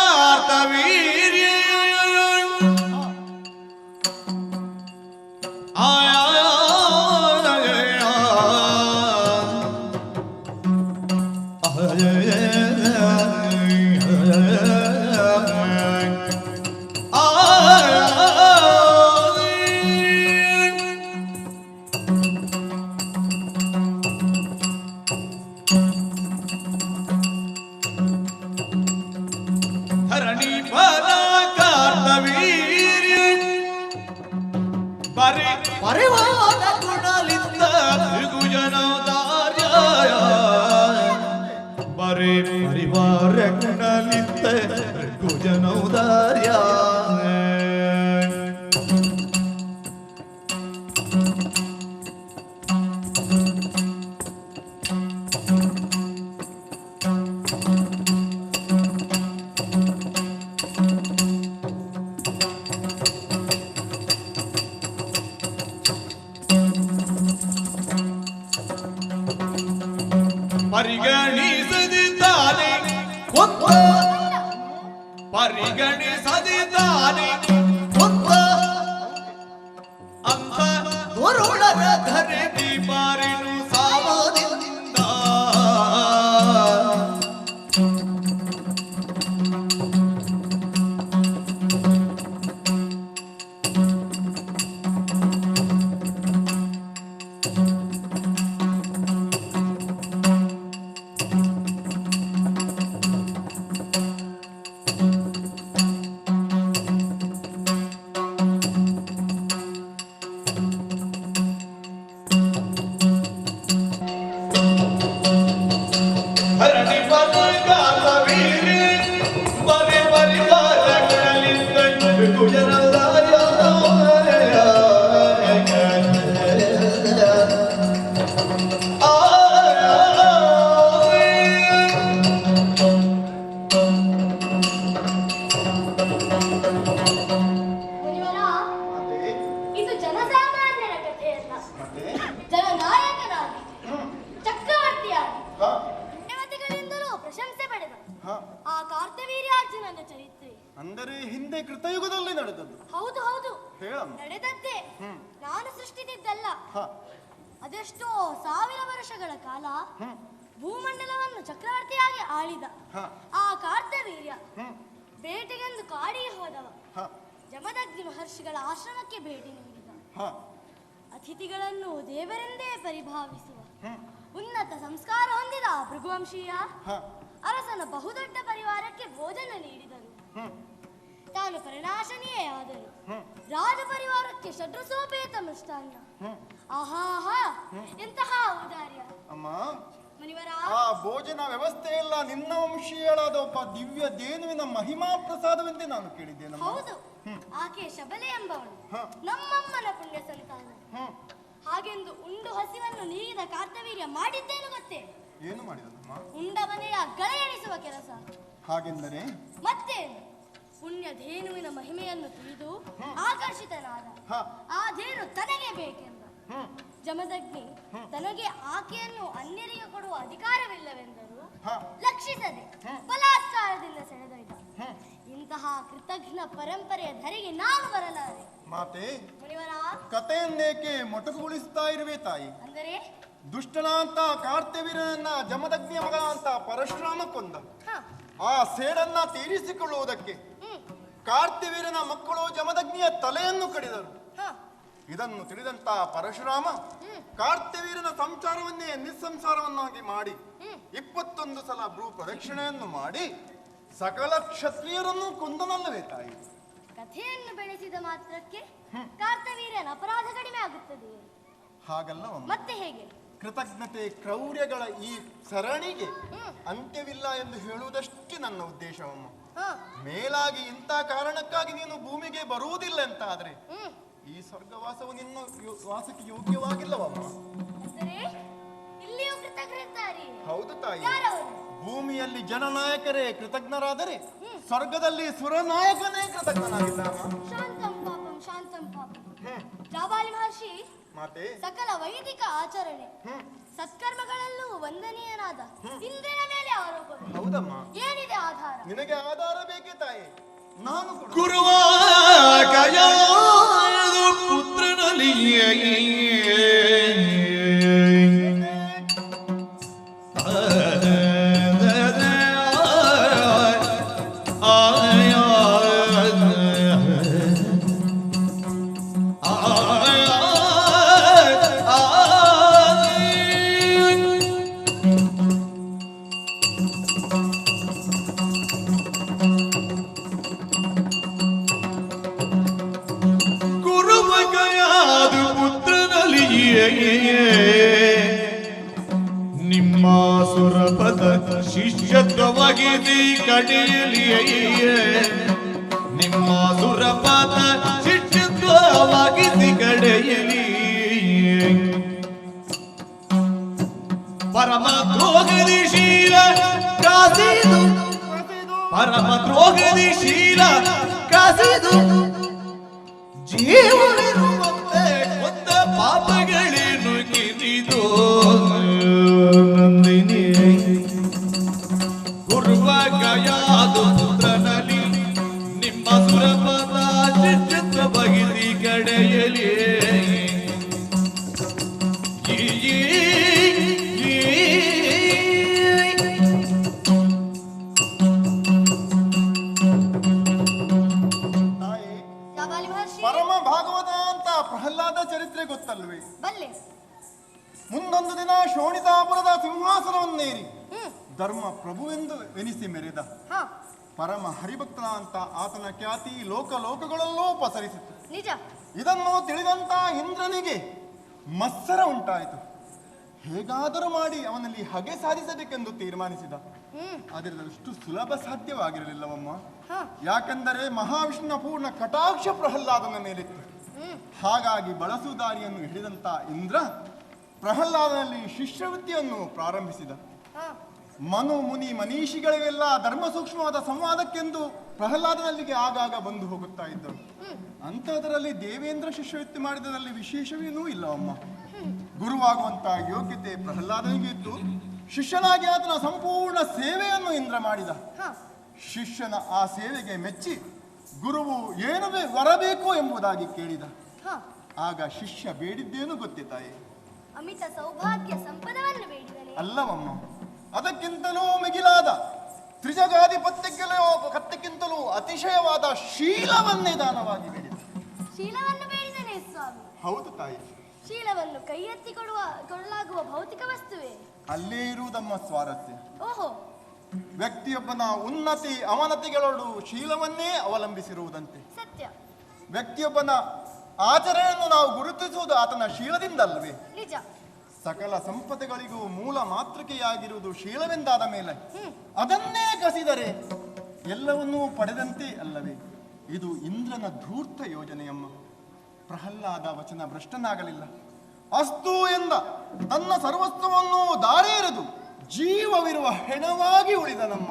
ಪರಿವಾರ ಗುಣಲಿಂದ ತ್ರಿಭುಜನೌದಾರ್ಯ ಬರೇ ಪರಿವಾರ ಗುಣಲಿಂದ ತ್ರಿಭುಜನೌದಾರ್ಯ ಪರಿಗಣಿಸದಿದ್ದಾನೆ ಅಂತ ವರುಣರ ಧರಣಿ ಬಾರಿನು ಸಾವದಿಂದ ನಡೆದ ಹ, ಆ ಕಾರ್ತವೀರ್ಯಾರ್ಜುನನ ಚರಿತ್ರೆ ಅಂದರೆ ಹಿಂದೆ ಕೃತಯುಗದಲ್ಲಿ ನಡೆದದ್ದು. ಹೌದು ಹೌದು ಹೇಳಮ್ಮ. ನಡೆದದ್ದೇ. ನಾನು ಸೃಷ್ಟಿಸಿದ್ದಲ್ಲ. ಹ, ಅದೆಷ್ಟೋ ಸಾವಿರ ವರ್ಷಗಳ ಕಾಲ ಭೂಮಂಡಲವನ್ನು ಚಕ್ರವರ್ತಿಯಾಗಿ ಆಳಿದ ಹ, ಆ ಕಾರ್ತವೀರ್ಯ ಹ್ಮ್, ಬೇಟೆಗೆಂದು ಕಾಡಿಗೆ ಹೋದವ. ಹ, ಜಮದಗ್ನಿ ಮಹರ್ಷಿಗಳ ಆಶ್ರಮಕ್ಕೆ ಭೇಟಿ ನೀಡಿದ. ಹ, ಅತಿಥಿಗಳನ್ನು ದೇವರೆಂದೇ ಪರಿಭಾವಿಸುವ ಹ್ಮ್, ಉನ್ನತ ಸಂಸ್ಕಾರ ಹೊಂದಿದ ಆ ಭೃಗುವಂಶೀಯ ಹ, ಅರಸನ ಬಹುದೊಡ್ಡ ಪರಿವಾರಕ್ಕೆ ಭೋಜನ ನೀಡಿದನು. ಹ್ಮ್, ತಾನು ಪರಿನಾಶನಿಯೇ ಆದನು. ಹ್ಮ್, ರಾಜ ಪರಿವಾರಕ್ಕೆ ಷಡ್ರಸೋಪೇತ ಮೃಷ್ಟಾನ್ನ. ಹ್ಮ್. ಆಹಾಹಾ, ಎಂತಹ ಔದಾರ್ಯ! ಅಮ್ಮ, ಮುನಿವರ, ಆ ಭೋಜನ ವ್ಯವಸ್ಥೆ ಎಲ್ಲ ನಿನ್ನ ವಂಶೀಯಳಾದ ಒಬ್ಬ ದಿವ್ಯ ದೇನುವಿನ ಮಹಿಮಾ ಪ್ರಸಾದವೆಂದೇ ನಾನು ಕೇಳಿದ್ದೇನಮ್ಮ. ಹೌದು, ಆಕೆ ಶಬಲೆ ಎಂಬವಳು ಹ. ನಮ್ಮಮ್ಮನ ಪುಣ್ಯ ಸಂತಾನ. ಹ್ಮ್, ಹಾಗೆಂದು ಉಂಡು ಹಸಿವನ್ನು ನೀರಿದ ಕಾರ್ತವೀರ್ಯ ಮಾಡಿದ್ದೇನು ಗೊತ್ತೇ? ಏನು ಮಾಡಿದನಮ್ಮ? ಉಂಡವನೆಯ ಗಳ ಎಣಿಸುವ ಕೆಲಸ. ಹಾಗೆಂದರೆ ಮತ್ತೇನು? ಪುಣ್ಯ ಧೇನುವಿನ ಮಹಿಮೆಯನ್ನು ತಿಳಿದು ಆಕರ್ಷಿತನಾದ. ಹ, ಆ ಧೇನು ತನಗೆ ಬೇಕೆಂದ. ಹ್ಮ್, ಜಮದಗ್ನಿ ತನಗೆ ಆಕೆಯನ್ನು ಅನ್ಯರಿಗೆ ಕೊಡುವ ಅಧಿಕಾರವಿಲ್ಲವೆಂದರು ಹ, ಲಕ್ಷಿಸದೆ ಬಲಾತ್ಕಾರದಿಂದ ಸೆಳೆದೊಯ್ದ. ಹ್ಮ್. ಇಂತಹ ಕೃತಜ್ಞ ಪರಂಪರೆಯ ಧರೆಗೆ ನಾನು ಬರಲಾರೆ. ಮಾತೆ, ಮುನಿವರ, ಕಥೆಯನ್ನೇಕೆ ಮೊಟಕುಗೊಳಿಸ್ತಾ ಇರುವೆ ತಾಯಿ? ಅಂದರೆ ದುಷ್ಟನ ಅಂತ ಕಾರ್ತವೀರನನ್ನ ಜಮದಗ್ನಿಯ ಮಗ ಅಂತ ಪರಶುರಾಮ ಕೊಂದ. ಹ, ಆ ಸೇಡನ್ನ ತೀರಿಸಿಕೊಳ್ಳುವುದಕ್ಕೆ ಹ್ಮ್, ಕಾರ್ತವೀರನ ಮಕ್ಕಳು ಜಮದಗ್ನಿಯ ತಲೆಯನ್ನು ಕಡಿದರು. ಹ, ಇದನ್ನು ತಿಳಿದಂತ ಪರಶುರಾಮ ಕಾರ್ತವೀರನ ಸಂಸಾರವನ್ನೇ ನಿಸ್ಸಂಸಾರವನ್ನಾಗಿ ಮಾಡಿ 21 ಸಲ ಭೂ ಪ್ರದಕ್ಷಿಣೆಯನ್ನು ಮಾಡಿ ಸಕಲ ಕ್ಷತ್ರಿಯರನ್ನು ಕೊಂದನಲ್ಲವೇ ತಾಯಿ? ಕಥೆಯನ್ನು ಬೆಳೆಸಿದ ಮಾತ್ರಕ್ಕೆ ಕಾರ್ತವೀರ್ಯನ ಅಪರಾಧ ಕಡಿಮೆ ಆಗುತ್ತದೆ? ಹಾಗಲ್ಲವಮ್ಮ. ಮತ್ತೆ ಹೇಗೆ? ಕೃತಜ್ಞತೆ ಕ್ರೌರ್ಯಗಳ ಈ ಸರಣಿಗೆ ಅಂತ್ಯವಿಲ್ಲ ಎಂದು ಹೇಳುವುದಷ್ಟೇ ನನ್ನ ಉದ್ದೇಶವಮ್ಮ. ಹ, ಮೇಲಾಗಿ ಇಂಥ ಕಾರಣಕ್ಕಾಗಿ ನೀನು ಭೂಮಿಗೆ ಬರುವುದಿಲ್ಲ ಅಂತ ಆದ್ರೆ ಹ್ಮ್, ಈ ಸ್ವರ್ಗವಾಸವು ನಿನ್ನ ವಾಸಕ್ಕೆ ಯೋಗ್ಯವಾಗಿಲ್ಲವಮ್ಮ. ಅಂದರೆ ಇಲ್ಲಿಯೂ ಕೃತಜ್ಞರಿದ್ದಾರೆ. ಹೌದು ತಾಯಿ. ಯಾರವರು? ಭೂಮಿಯಲ್ಲಿ ಜನನಾಯಕರೇ ಕೃತಜ್ಞರಾದರೆ ಸ್ವರ್ಗದಲ್ಲಿ ಸುರನಾಯಕನೇ ಕೃತಜ್ಞನಾಗಿದ್ದಾನ. ಶಾಂತಂ ಪಾಪಂ ಶಾಂತಂ ಪಾಪಂ. ಜಾಬಾಲಿ ಮಹರ್ಷಿ ಮಾತೆ, ಸಕಲ ವೈದಿಕ ಆಚರಣೆ ಸತ್ಕರ್ಮಗಳಲ್ಲೂ ವಂದನೀಯನಾದ ಇಂದ್ರನ ಮೇಲೆ ಆರೋಪವಿದೆ. ಹೌದಮ್ಮ. ಏನಿದೆ ಆಧಾರ? ನಿನಗೆ ಆಧಾರ ಬೇಕೇ ತಾಯಿ? ನಾನು ಕೊಡು. ಗುರುವಾಗಯಾದು ಪುತ್ರನಲ್ಲಿಯೇ ನಿಮ್ಮ ಸುರಪದ ಶಿಷ್ಯತ್ವವಾಗಿದಿ ಕಡೆಯಲಿಯೇ ನಿಮ್ಮ ಸುರಪದ ಶಿಷ್ಯತ್ವವಾಗಿದಿ ಕಡೆಯಲಿ ಪರಮ ದ್ರೋಗದಿ ಶೀಲ ಕಾಸಿದು ಪರಮ ದ್ರೋಗದಿ ಶೀಲ ಕಾಸಿದು ಜೀವನಿರುವಂತೆ ಕೊಂದ ಪಾಪಗಳೇನು ಕಿರಿದು ನಂದಿನಿ ಗುರುವಾಗಯಾದು ಪುತ್ರನಲ್ಲಿ ನಿಮ್ಮ ಸುರಪದ ಶಿಷ್ಯತ್ವ ಬಗೆದಿ ಕಡೆಯಲಿ ಜಾಬಾಲಿ ಮಹರ್ಷಿ ಪರಮ ಭಾಗವತ ಅಂತ ಪ್ರಹ್ಲಾದ ಚರಿತ್ರೆ ಗೊತ್ತಲ್ವೇ? ಬಲ್ಲೆ. ಮುಂದೊಂದು ದಿನ ಶೋಣಿತಾಪುರದ ಸಿಂಹಾಸನವನ್ನೇರಿ ಹ್ಮ್, ಧರ್ಮ ಪ್ರಭುವೆಂದು ಎನಿಸಿ ಮೆರೆದ ಹ, ಪರಮ ಹರಿಭಕ್ತ ಅಂತ ಆತನ ಖ್ಯಾತಿ ಲೋಕಲೋಕಗಳಲ್ಲೂ ಪಸರಿಸಿತು. ನಿಜ. ಇದನ್ನು ತಿಳಿದಂತ ಇಂದ್ರನಿಗೆ ಮತ್ಸರ ಉಂಟಾಯಿತು. ಹೇಗಾದರೂ ಮಾಡಿ ಅವನಲ್ಲಿ ಹಗೆ ಸಾಧಿಸಬೇಕೆಂದು ತೀರ್ಮಾನಿಸಿದ. ಆದರೆ ಅಷ್ಟು ಸುಲಭ ಸಾಧ್ಯವಾಗಿರಲಿಲ್ಲವಮ್ಮ. ಯಾಕೆಂದರೆ ಮಹಾವಿಷ್ಣುವಿನ ಪೂರ್ಣ ಕಟಾಕ್ಷ ಪ್ರಹ್ಲಾದನ ಮೇಲಿತ್ತು. ಹಾಗಾಗಿ ಬಳಸುದಾರಿಯನ್ನು ಹಿಡಿದಂತ ಇಂದ್ರ ಪ್ರಹ್ಲಾದನಲ್ಲಿ ಶಿಷ್ಯವೃತ್ತಿಯನ್ನು ಪ್ರಾರಂಭಿಸಿದ. ಮನು ಮುನಿ ಮನೀಷಿಗಳಿಗೆಲ್ಲ ಧರ್ಮ ಸೂಕ್ಷ್ಮವಾದ ಸಂವಾದಕ್ಕೆಂದು ಪ್ರಹ್ಲಾದನಲ್ಲಿಗೆ ಆಗಾಗ ಬಂದು ಹೋಗುತ್ತಾ ಇದ್ದರು. ಅಂಥದ್ರಲ್ಲಿ ದೇವೇಂದ್ರ ಶಿಷ್ಯವೃತ್ತಿ ಮಾಡಿದರಲ್ಲಿ ವಿಶೇಷವೇನೂ ಇಲ್ಲವಮ್ಮ. ಗುರುವಾಗುವಂತ ಯೋಗ್ಯತೆ ಪ್ರಹ್ಲಾದನಿಗೆ ಇತ್ತು. ಶಿಷ್ಯನಾಗಿ ಆತನ ಸಂಪೂರ್ಣ ಸೇವೆಯನ್ನು ಇಂದ್ರ ಮಾಡಿದ. ಹ. ಶಿಷ್ಯನ ಆ ಸೇವೆಗೆ ಮೆಚ್ಚಿ ಗುರುವು ಏನು ಬರಬೇಕು ಎಂಬುದಾಗಿ ಕೇಳಿದ. ಹ. ಆಗ ಶಿಷ್ಯ ಬೇಡಿದ್ದೇನು ಗೊತ್ತೇ ತಾಯಿ? ಅಮಿತ ಸೌಭಾಗ್ಯ ಸಂಪದವನ್ನು ಬೇಡಿದನೆ. ಅಲ್ಲವಮ್ಮ, ಅದಕ್ಕಿಂತಲೂ ಮಿಗಿಲಾದ ತ್ರಿಜಗಾಧಿಪತ್ಯಕ್ಕಿಂತಲೂ ಅತಿಶಯವಾದ ಶೀಲವನ್ನೇ ದಾನವಾಗಿ ಬೇಡಿದ. ಶೀಲವನ್ನು ಬೇಡಿದನೆ ಸ್ವಾಮಿ. ಹೌದು ತಾಯಿ. ಶೀಲವನ್ನು ಕೈ ಎತ್ತಿ ಕೊಡಲಾಗುವ ಭೌತಿಕ ವಸ್ತುವೇ? ಅಲ್ಲೇ ಇರುವುದಮ್ಮ ಸ್ವಾರಸ್ಯ. ಓಹೋ. ವ್ಯಕ್ತಿಯೊಬ್ಬನ ಉನ್ನತಿ ಅವನತಿಗಳೋಡು ಶೀಲವನ್ನೇ ಅವಲಂಬಿಸಿರುವುದಂತೆ. ಸತ್ಯ. ವ್ಯಕ್ತಿಯೊಬ್ಬನ ಆಚರಣೆಯನ್ನು ನಾವು ಗುರುತಿಸುವುದು ಆತನ ಶೀಲದಿಂದಲ್ವೇ? ನಿಜ. ಸಕಲ ಸಂಪದೆಗಳಿಗೂ ಮೂಲ ಮಾತೃಕೆಯಾಗಿರುವುದು ಶೀಲವೆಂದಾದ ಮೇಲೆ ಅದನ್ನೇ ಕಸಿದರೆ ಎಲ್ಲವನ್ನೂ ಪಡೆದಂತೆ ಅಲ್ಲವೇ? ಇದು ಇಂದ್ರನ ಧೂರ್ತ ಯೋಜನೆಯಮ್ಮ. ಪ್ರಹ್ಲಾದ ವಚನ ಭ್ರಷ್ಟನಾಗಲಿಲ್ಲ. ಅಸ್ತು ಎಂದ ತನ್ನ ಸರ್ವಸ್ವವನ್ನು ದಾರಿ ಎರೆದು ಜೀವವಿರುವ ಹೆಣವಾಗಿ ಉಳಿದ ನಮ್ಮ.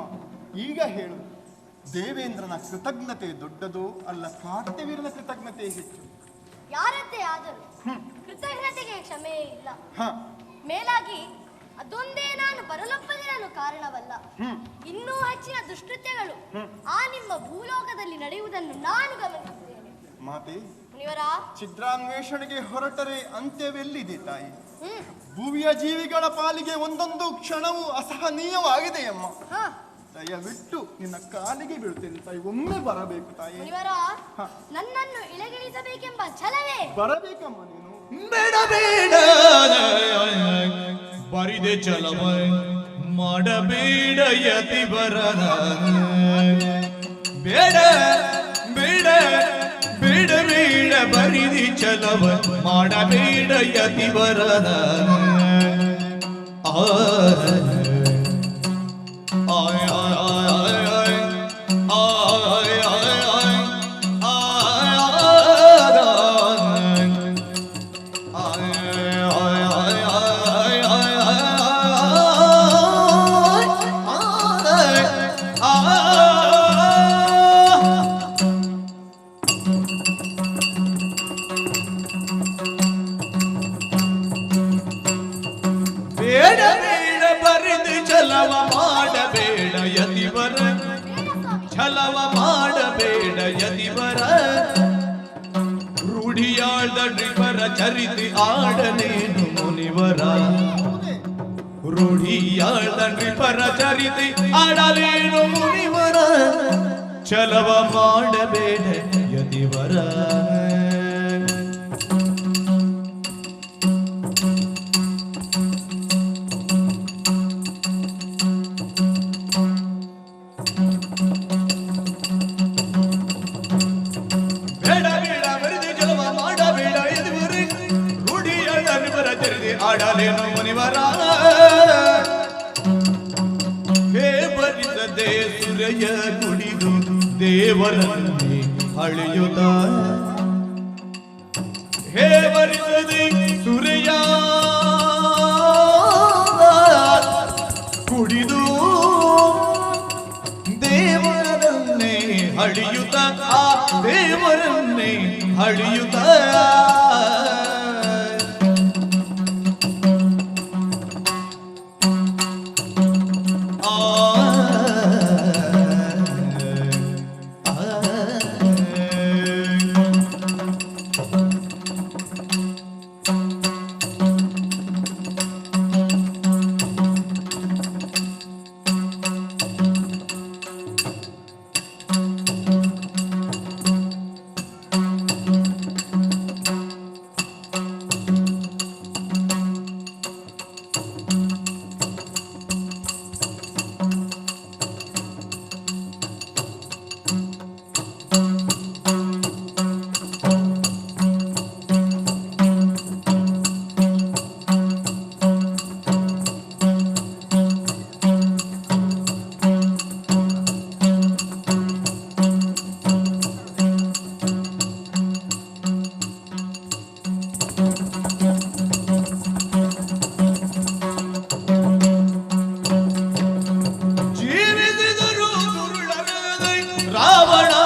ಈಗ ಹೇಳು, ದೇವೇಂದ್ರನ ಕೃತಜ್ಞತೆ ದೊಡ್ಡದು ಅಲ್ಲ ಕಾರ್ತ್ಯವೀರನ ಕೃತಜ್ಞತೆ ಹೆಚ್ಚು? ಯಾರದ್ದೇ ಆದರೂ ಕೃತಜ್ಞತೆಗೆ ಕ್ಷಮೆಯೇ ಇಲ್ಲ. ಹ, ಮೇಲಾಗಿ ಅದೊಂದೇ ನಾನು ಬರಲೊಪ್ಪದಿರಲು ಕಾರಣವಲ್ಲ. ಇನ್ನೂ ಹೆಚ್ಚಿನ ದುಷ್ಕೃತ್ಯಗಳು ಆ ನಿಮ್ಮ ಭೂಲೋಕದಲ್ಲಿ ನಡೆಯುವುದನ್ನು ನಾನು ಗಮನಿಸಿದ್ದೇನೆ. ಮಾತೆ, ಮುನಿವರ, ಛಿದ್ರಾನ್ವೇಷಣೆಗೆ ಹೊರಟರೆ ಅಂತ್ಯವೆಲ್ಲಿದೆ ತಾಯಿ? ಭೂಮಿಯ ಜೀವಿಗಳ ಪಾಲಿಗೆ ಒಂದೊಂದು ಕ್ಷಣವೂ ಅಸಹನೀಯವಾಗಿದೆಯಮ್ಮ. ಹ. ದಯವಿಟ್ಟು ನಿನ್ನ ಕಾಲಿಗೆ ಬೀಳ್ತೇನೆ ತಾಯಿ, ಒಮ್ಮೆ ಬರಬೇಕು ತಾಯಿ. ಮುನಿವರ, ನನ್ನನ್ನು ಇಳಗಿಳಿಸಬೇಕೆಂಬ ಛಲವೇ? ಬರಬೇಕಮ್ಮ ನೀನು. ಬೇಡ ಬೇಡ ಬರಿದೆ ಚಲವ ಮಾಡಬೇಡ ಯತಿ ಬರನ. ಬೇಡ ಬೇಡ ಬೇಡ ಬೇಡ ಬರಿದೆ ಚಲವ ಮಾಡಬೇಡ ಯತಿ ಬರನ. ಆಯ್ ಆಯ್ ಆಯ್ ಆಯ್ ಆಯ್ ಆಯ್ ಆಯ್ ಬೇಡ ಬೇಡ ಬರಿದು ಛಲವ ಮಾಡಬೇಡ ಯತಿವರ. ಛಲವ ಮಾಡಬೇಡ ಯತಿವರ. ರೂಢಿಯಾದ ಡ್ರಿಪರ ಚರಿತಿ ಆಡಲೇನು ಮುನಿವರ. ರೂಢಿಯಾದ ಡ್ರಿಪರ ಚರಿತಿ ಆಡಲೇನು ಮುನಿವರ. ಛಲವ ಮಾಡಬೇಡ ಯತಿವರ. ಆಡಲೇನು ಮುನಿವರ. ಹೇ ಬರಿಸದೆ ಸುರಯ ಕುಡಿದು ದೇವರನ್ನೇ ಅಳೆಯುತ್ತ. ಹೇ ಬರಿಸದೆ ಸುರಯ ಕುಡಿದು ದೇವರನ್ನೇ ಅಳಿಯುತ್ತ. ಆ ದೇವರನ್ನೇ ಅಳಿಯುತ್ತ.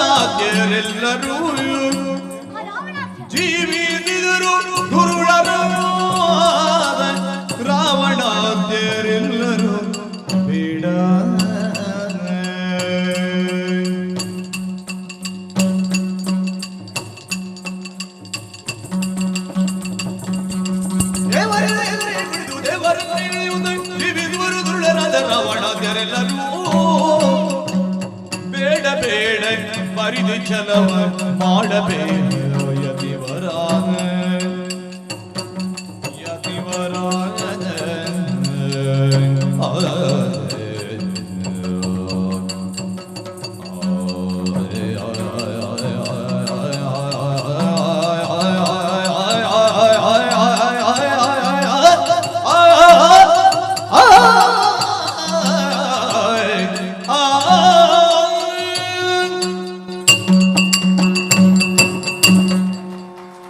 ರಾವಣಾದ್ಯರೆಲ್ಲರೂ ಜೀವಿಸಿದರು ದುರುಳರು. ರಾವಣಾದ್ಯರೆಲ್ಲರೂ ಪರಿಧಿ ಛಲವ ಮಾಡಬೇಡ ಯತಿವರಾಗ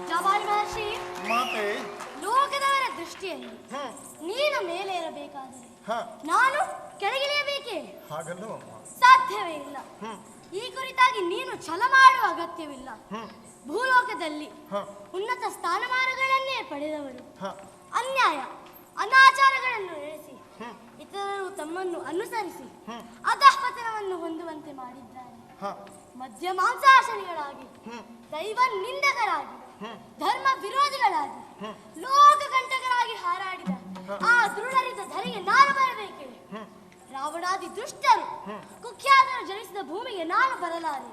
ಜವಾರಿ ಮಹರ್ಷಿ, ಮಾತೆ ಲೋಕದವರ ದೃಷ್ಟಿಯಲ್ಲಿ ನೀನು ಮೇಲೆ ಇರಬೇಕಾದರೆ ಹ ನಾನು ಕೆಳಗಿಳಿಯಬೇಕೇ? ಹಾಗಲ್ಲೋ ಅಮ್ಮ. ಸಾಧ್ಯವೇ ಇಲ್ಲ. ಈ ಕುರಿತಾಗಿ ನೀನು ಛಲ ಮಾಡುವ ಅಗತ್ಯವಿಲ್ಲ. ಭೂಲೋಕದಲ್ಲಿ ಉನ್ನತ ಸ್ಥಾನಮಾನಗಳನ್ನೇ ಪಡೆದವರು ಅನ್ಯಾಯ ಅನಾಚಾರಗಳನ್ನು ನಡೆಸಿ ಇತರರು ತಮ್ಮನ್ನು ಅನುಸರಿಸಿ ಅಧಃಪತನವನ್ನು ಹೊಂದುವಂತೆ ಮಾಡಿದ್ದಾರೆ. ಮದ್ಯ ಮಾಂಸಾಶನಿಗಳಾಗಿ, ದೈವ ನಿಂದಕರಾಗಿ, ಧರ್ಮ ವಿರೋಧಿಗಳಾಗಿ, ಲೋಕಕಂಟಕರಾಗಿ ಹಾರಾಡಿದ ಆ ದೃಢರಿದ್ದ ಧರೆಗೆ ನಾನು ಬರಬೇಕೆ? ರಾವಣಾದಿ ದುಷ್ಟರು ಕುಖ್ಯಾತರು ಜನಿಸಿದ ಭೂಮಿಗೆ ನಾನು ಬರಲಾರೆ.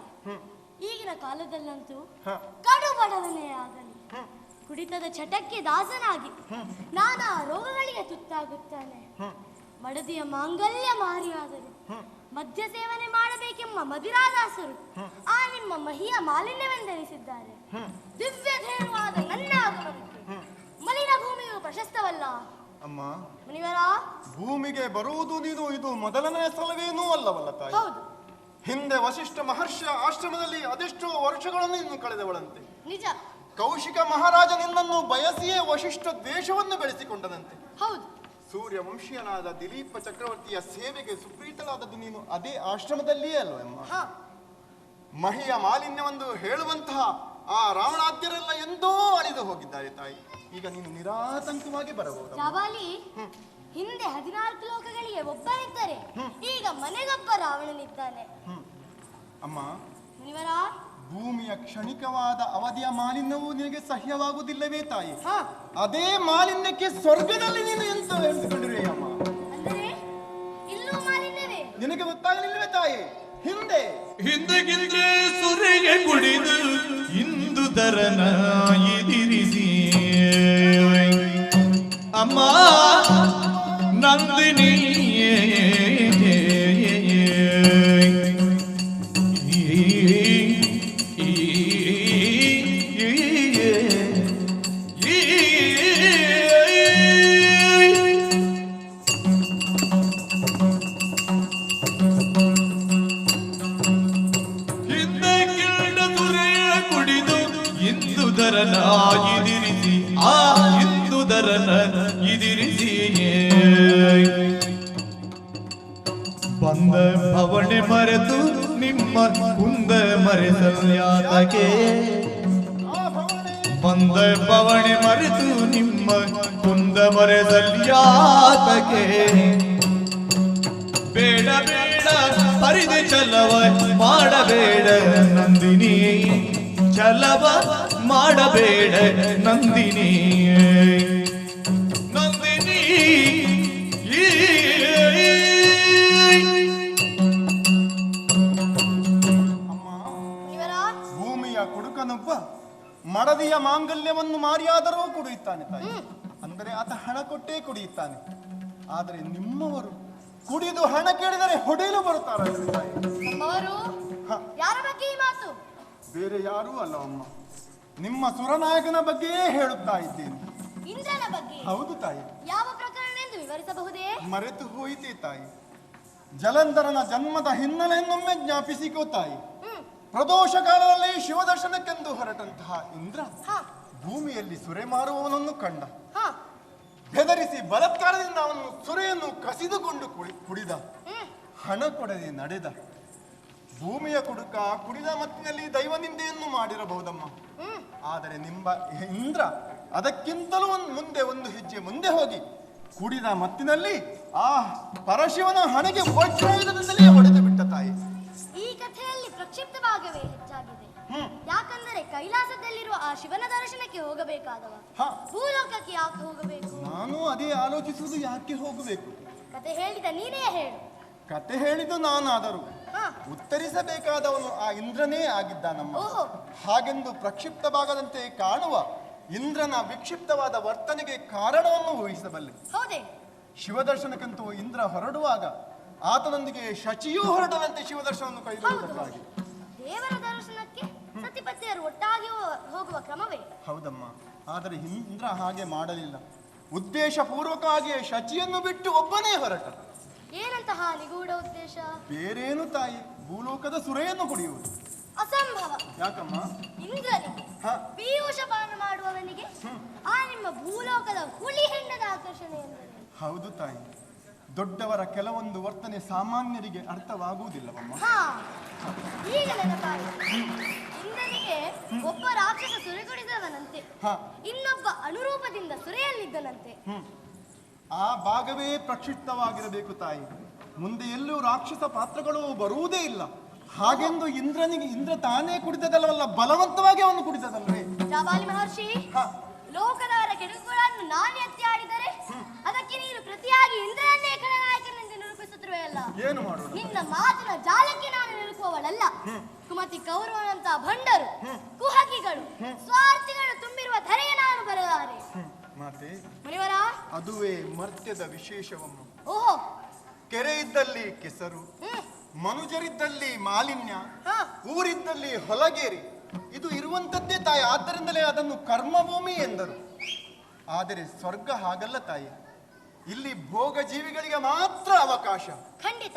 ಈಗಿನ ಕಾಲದಲ್ಲಂತೂ ಕಡು ಬಡವನೇ ಆಗಲಿ, ಕುಡಿತದ ಚಟಕ್ಕೆ ದಾಸನಾಗಿ ನಾನಾ ರೋಗಗಳಿಗೆ ತುತ್ತಾಗುತ್ತಾನೆ. ಮಡದಿಯ ಮಾಂಗಲ್ಯ ಮಾರಿಯಾದರು ಮದ್ಯ ಸೇವನೆ ಮಾಡಬೇಕೆಂಬ ಮದಿರಾದಾಸರು ಆ ನಿಮ್ಮ ಮಹಿಯ ಮಾಲಿನ್ಯವೆಂದೆನಿಸಿದ್ದಾರೆ. ದಿವ್ಯಧೇನುವಾದ ನನ್ನ ಆಗಮನಕ್ಕೆ ಮಲಿನ ಭೂಮಿಯು ಪ್ರಶಸ್ತವಲ್ಲ. ಅಮ್ಮ, ಮುನಿವರ, ಭೂಮಿಗೆ ಬರುವುದು ನೀನು ಇದು ಮೊದಲನೆಯ ಸಲವೇನೂ ಅಲ್ಲವಲ್ಲ ತಾಯಿ? ಹೌದು, ಹಿಂದೆ ವಸಿಷ್ಠ ಮಹರ್ಷಿ ಆಶ್ರಮದಲ್ಲಿ ಅದೆಷ್ಟೋ ವರ್ಷಗಳನ್ನು ನೀನು ಕಳೆದವಳಂತೆ. ನಿಜ. ಕೌಶಿಕ ಮಹಾರಾಜ ನಿನ್ನನ್ನು ಬಯಸಿಯೇ ವಶಿಷ್ಠ ದ್ವೇಷವನ್ನು ಬೆಳೆಸಿಕೊಂಡನಂತೆ. ಹೌದು, ಸೂರ್ಯ ವಂಶೀಯನಾದ ದಿಲೀಪ ಚಕ್ರವರ್ತಿಯ ಸೇವೆಗೆ ಸುಪ್ರೀತಳಾದದ್ದು ನೀನು ಅದೇ ಆಶ್ರಮದಲ್ಲಿಯೇ ಅಲ್ವಮ್ಮ? ಮಹಿಯ ಮಾಲಿನ್ಯವೆಂದು ಹೇಳುವಂತಹ ಆ ರಾವಣಾದ್ಯರೆಲ್ಲ ಎಂದೋ ಅಳಿದು ಹೋಗಿದ್ದಾರೆ ತಾಯಿ. ಈಗ ನೀನು ನಿರಾತಂಕವಾಗಿ ಬರಬಹುದು. ಜಾಬಾಲಿ, ಹಿಂದೆ 14 ಲೋಕಗಳಿಗೆ ಒಬ್ಬನಿದ್ದರೆ ಈಗ ಮನೆಗೊಬ್ಬ ರಾವಣನಿದ್ದಾನೆ. ಅಮ್ಮ, ಮುನಿವರ, ಭೂಮಿಯ ಕ್ಷಣಿಕವಾದ ಅವಧಿಯ ಮಾಲಿನ್ಯವು ನಿನಗೆ ಸಹ್ಯವಾಗುವುದಿಲ್ಲವೇ ತಾಯಿ? ಅದೇ ಮಾಲಿನ್ಯಕ್ಕೆ ಸ್ವರ್ಗದಲ್ಲಿ ನೀನು ಎಂತ ಹೇಳಿಕೊಂಡಿರುವೆ ಅಮ್ಮ? ಅಂದರೆ ಇಲ್ಲೂ ಮಾಲಿನ್ಯವೇ? ನಿನಗೆ ಗೊತ್ತಾಗಲಿಲ್ಲವೇ ತಾಯಿ? ಹಿಂದೆಗಿಂದ್ರೆ ಸುರೆಗೆ ಕುಡಿದು ಇಂದು ದರನ ಇದಿರಿಸಿ ಅಮ್ಮ ನಂದಿನಿ ಇದಿರಿಸಿ ಆ ಹಿಂದುದರನ ಇದಿರಿಸಿ ಬಂದ ಭವಣೆ ಮರೆತು ನಿಮ್ಮ ಕುಂದ ಮರೆಸಲ್ಯಾತಕೆ ಬಂದ ಭವಣೆ ಮರೆತು ನಿಮ್ಮ ಕುಂದ ಮರೆಸಲ್ಯಾತಕೆ ಬೇಡ ಬೇಡ ಪರಿದೆ ಚಲವ ಮಾಡಬೇಡ ನಂದಿನಿ ಚಲವ ಮಾಡಬೇಡ ನಂದಿನಿ ನಂದಿನಿ ಭೂಮಿಯ ಕುಡುಕನೊಬ್ಬ ಮಡದಿಯ ಮಾಂಗಲ್ಯವನ್ನು ಮಾರಿಯಾದರೂ ಕುಡಿಯುತ್ತಾನೆ ತಾಯಿ. ಅಂದರೆ ಆತ ಹಣ ಕೊಟ್ಟೇ ಕುಡಿಯುತ್ತಾನೆ. ಆದರೆ ನಿಮ್ಮವರು ಕುಡಿದು ಹಣ ಕೇಳಿದರೆ ಹೊಡೆಯಲು ಬರುತ್ತಾರೆ ತಾಯಿ. ಯಾರ ಬಗ್ಗೆ ಈ ಮಾತು? ಬೇರೆ ಯಾರೂ ಅಲ್ಲ ಅಮ್ಮ, ನಿಮ್ಮ ಸುರನಾಯಕನ ಬಗ್ಗೆಯೇ ಹೇಳುತ್ತಾ ಇದ್ದೇನೆ. ಇಂದ್ರನ ಬಗ್ಗೆ? ಹೌದು ತಾಯಿ. ಯಾವ ಪ್ರಕರಣ ಎಂದು ವಿವರಿಸಬಹುದೇ? ಮರೆತು ಹೋಯಿತೆ ತಾಯಿ. ಜಲಂಧರನ ಜನ್ಮದ ಹಿನ್ನೆಲೆಯನ್ನೊಮ್ಮೆ ಜ್ಞಾಪಿಸಿಕೋ ತಾಯಿ. ಪ್ರದೋಷ ಕಾಲದಲ್ಲಿ ಶಿವದರ್ಶನಕ್ಕೆಂದು ಹೊರಟಂತಹ ಇಂದ್ರ ಭೂಮಿಯಲ್ಲಿ ಸುರೆ ಮಾರುವವನನ್ನು ಕಂಡ. ಬೆದರಿಸಿ ಬಲಾತ್ಕಾರದಿಂದ ಅವನು ಸುರೆಯನ್ನು ಕಸಿದುಕೊಂಡು ಕುಡಿದ. ಹಣ ಕೊಡದೆ ನಡೆದ. ಭೂಮಿಯ ಕುಡುಕ ಕುಡಿದ ಮತ್ತಿನಲ್ಲಿ ದೈವನಿಂದೆಯನ್ನು ಮಾಡಿರಬಹುದಮ್ಮ. ಆದರೆ ನಿಮ್ಮ ಇಂದ್ರ ಅದಕ್ಕಿಂತಲೂ ಮುಂದೆ ಒಂದು ಹೆಜ್ಜೆ ಮುಂದೆ ಹೋಗಿ ಕುಡಿದ ಮತ್ತಿನಲ್ಲಿ ಆ ಪರಶಿವನ ಹಣೆಗೆ ವಜ್ರಾಯುಧದಿಂದಲೇ ಹೊಡೆದು ಬಿಟ್ಟ ತಾಯಿ. ಈ ಕಥೆಯಲ್ಲಿ ಪ್ರಕ್ಷಿಪ್ತ ಭಾಗವೇ ಹೆಚ್ಚಾಗಿದೆ. ಯಾಕಂದರೆ ಕೈಲಾಸದಲ್ಲಿರುವ ಆ ಶಿವನ ದರ್ಶನಕ್ಕೆ ಹೋಗಬೇಕಾದವ ಭೂಲೋಕಕ್ಕೆ ಯಾಕೆ ಹೋಗಬೇಕು? ನಾನು ಅದೇ ಆಲೋಚಿಸುವುದು, ಯಾಕೆ ಹೋಗಬೇಕು? ಕತೆ ಹೇಳಿದ ನೀನೇ ಹೇಳು. ಕತೆ ಹೇಳಿದ್ದು ನಾನಾದರೂ ಉತ್ತರಿಸಬೇಕಾದವನು ಆ ಇಂದ್ರನೇ ಆಗಿದ್ದಾನಮ್ಮ. ಓಹೋ. ಹಾಗೆಂದು ಪ್ರಕ್ಷಿಪ್ತವಾಗದಂತೆ ಕಾಣುವ ಇಂದ್ರನ ವಿಕ್ಷಿಪ್ತವಾದ ವರ್ತನೆಗೆ ಕಾರಣವನ್ನು ಊಹಿಸಬಲ್ಲೆ. ಹೌದೇ? ಶಿವದರ್ಶನಕ್ಕಂತೂ ಇಂದ್ರ ಹೊರಡುವಾಗ ಆತನೊಂದಿಗೆ ಶಚಿಯೂ ಹೊರಡದಂತೆ ಶಿವದರ್ಶನವನ್ನು ಕೈಗೊಳ್ಳುವುದಕ್ಕಾಗಿ. ದೇವರ ದರ್ಶನಕ್ಕೆ ಸತಿಪತಿಯರು ಒಟ್ಟಾಗಿ ಹೋಗುವ ಕ್ರಮವೇ? ಹೌದಮ್ಮ, ಆದರೆ ಇಂದ್ರ ಹಾಗೆ ಮಾಡಲಿಲ್ಲ. ಉದ್ದೇಶಪೂರ್ವಕವಾಗಿಯೇ ಶಚಿಯನ್ನು ಬಿಟ್ಟು ಒಬ್ಬನೇ ಹೊರಟ. ಏನಂತಹ ನಿಗೂಢ ಉದ್ದೇಶ? ಬೇರೇನು ತಾಯಿ, ಭೂಲೋಕದ ಸುರೆಯನ್ನು ಕುಡಿಯುವುದು. ಅಸಂಭವ. ಯಾಕಮ್ಮ? ಇಂದ್ರನಿಗೆ ಹ. ಪೀಯೂಷ ಪಾನ ಮಾಡುವವನಿಗೆ ಆ ನಿಮ್ಮ ಭೂಲೋಕದ ಹುಲಿ ಹೆಂಡದ ಆಕರ್ಷಣೆ ಎಂದರೆ? ಹೌದು ತಾಯಿ, ದೊಡ್ಡವರ ಕೆಲವೊಂದು ವರ್ತನೆ ಸಾಮಾನ್ಯರಿಗೆ ಅರ್ಥವಾಗುವುದಿಲ್ಲವಮ್ಮ. ಹಾ, ಈಗ ನೆನಪಾಯಿತು. ಇಂದ್ರನಿಗೆ ಒಬ್ಬ ರಾಕ್ಷಸ ಸುರೆಗುಡಿದವನಂತೆ, ಹ. ಇನ್ನೊಬ್ಬ ಅನುರೂಪದಿಂದ ಸುರೆಯಲ್ಲಿದ್ದನಂತೆ. ಆ ಭಾಗವೇ ಪ್ರಕ್ಷಿಪ್ತವಾಗಿರಬೇಕು ತಾಯಿ. ಮುಂದೆ ಎಲ್ಲೂ ರಾಕ್ಷಸ ಪಾತ್ರಗಳು ಬರುವುದೇ ಇಲ್ಲ. ಹಾಗೆಂದು ಇಂದ್ರ ತಾನೇ ಕುಡಿದದಲ್ಲವಲ್ಲ, ಬಲವಂತವಾಗಿ ಅವನು ಕುಡಿದದಲ್ವೇ? ಜಾಬಾಲಿ ಮಹರ್ಷಿ, ಹ. ಲೋಕದವರ ಕೆಡುಕುಗಳನ್ನು ನಾನು ಎತ್ತಿ ಆಡಿದರೆ ಅದಕ್ಕೆ ನೀನು ಪ್ರತಿಯಾಗಿ ಇಂದ್ರನ್ನೇ ಖಳನಾಯಕನೆಂದು ನಿರೂಪಿಸುತ್ತಿರುವೆಯಲ್ಲ. ಏನು ಮಾಡೋಣ? ನಿನ್ನ ಮಾತಿನ ಜಾಲಕ್ಕೆ ನಾನು ನಿಲುಕುವವಳಲ್ಲ. ಕುಮತಿ ಕೌರವನಂತಹ ಭಂಡರು, ಕುಹಕಿಗಳು, ಸ್ವಾರ್ಥಿಗಳು ತುಂಬಿರುವ ಧರೆಗೆ ನಾನು ಬರಲಾರೆ. ಮಾತೆ, ಮುನಿವರ, ಅದುವೇ ಮರ್ತ್ಯದ ವಿಶೇಷವಮ್ಮ. ಓಹೋ. ಕೆರೆ ಇದ್ದಲ್ಲಿ ಕೆಸರು, ಮನುಜರಿದ್ದಲ್ಲಿ ಮಾಲಿನ್ಯ, ಊರಿದ್ದಲ್ಲಿ ಹೊಲಗೇರಿ, ಇದು ಇರುವಂತದ್ದೇ ತಾಯಿ. ಆದ್ದರಿಂದಲೇ ಅದನ್ನು ಕರ್ಮಭೂಮಿ ಎಂದರು. ಆದರೆ ಸ್ವರ್ಗ ಹಾಗಲ್ಲ ತಾಯಿ. ಇಲ್ಲಿ ಭೋಗ ಜೀವಿಗಳಿಗೆ ಮಾತ್ರ ಅವಕಾಶ. ಖಂಡಿತ.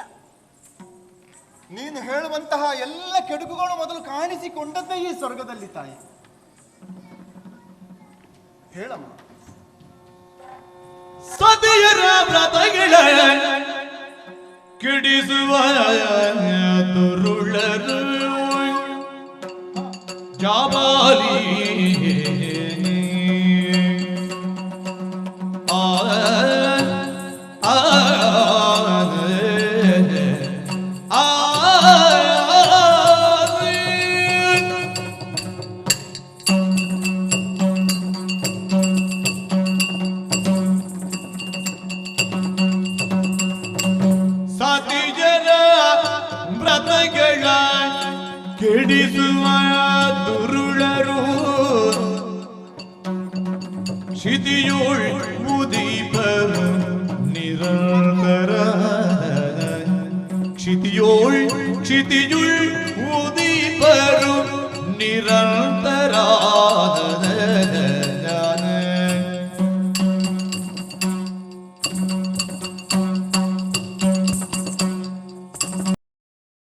ನೀನು ಹೇಳುವಂತಹ ಎಲ್ಲ ಕೆಡುಕುಗಳು ಮೊದಲು ಕಾಣಿಸಿಕೊಂಡದ್ದೇ ಈ ಸ್ವರ್ಗದಲ್ಲಿ ತಾಯಿ. ಹೇಳಮ್ಮ. ಸತಿಯರ ವ್ರತಗಳ ಕಿಡಿಸುವ ದುರುಳರು ಜಾಬಾಲಿ ಆ ಆ ಕೆಡಿಸುವ ದುರುಳರು ಕ್ಷಿತಿಯೋಳ್ ಉದೀಪರು ನಿರಂತರ ಕ್ಷಿತಿಯೋಳ್ ಕ್ಷಿತಿಯು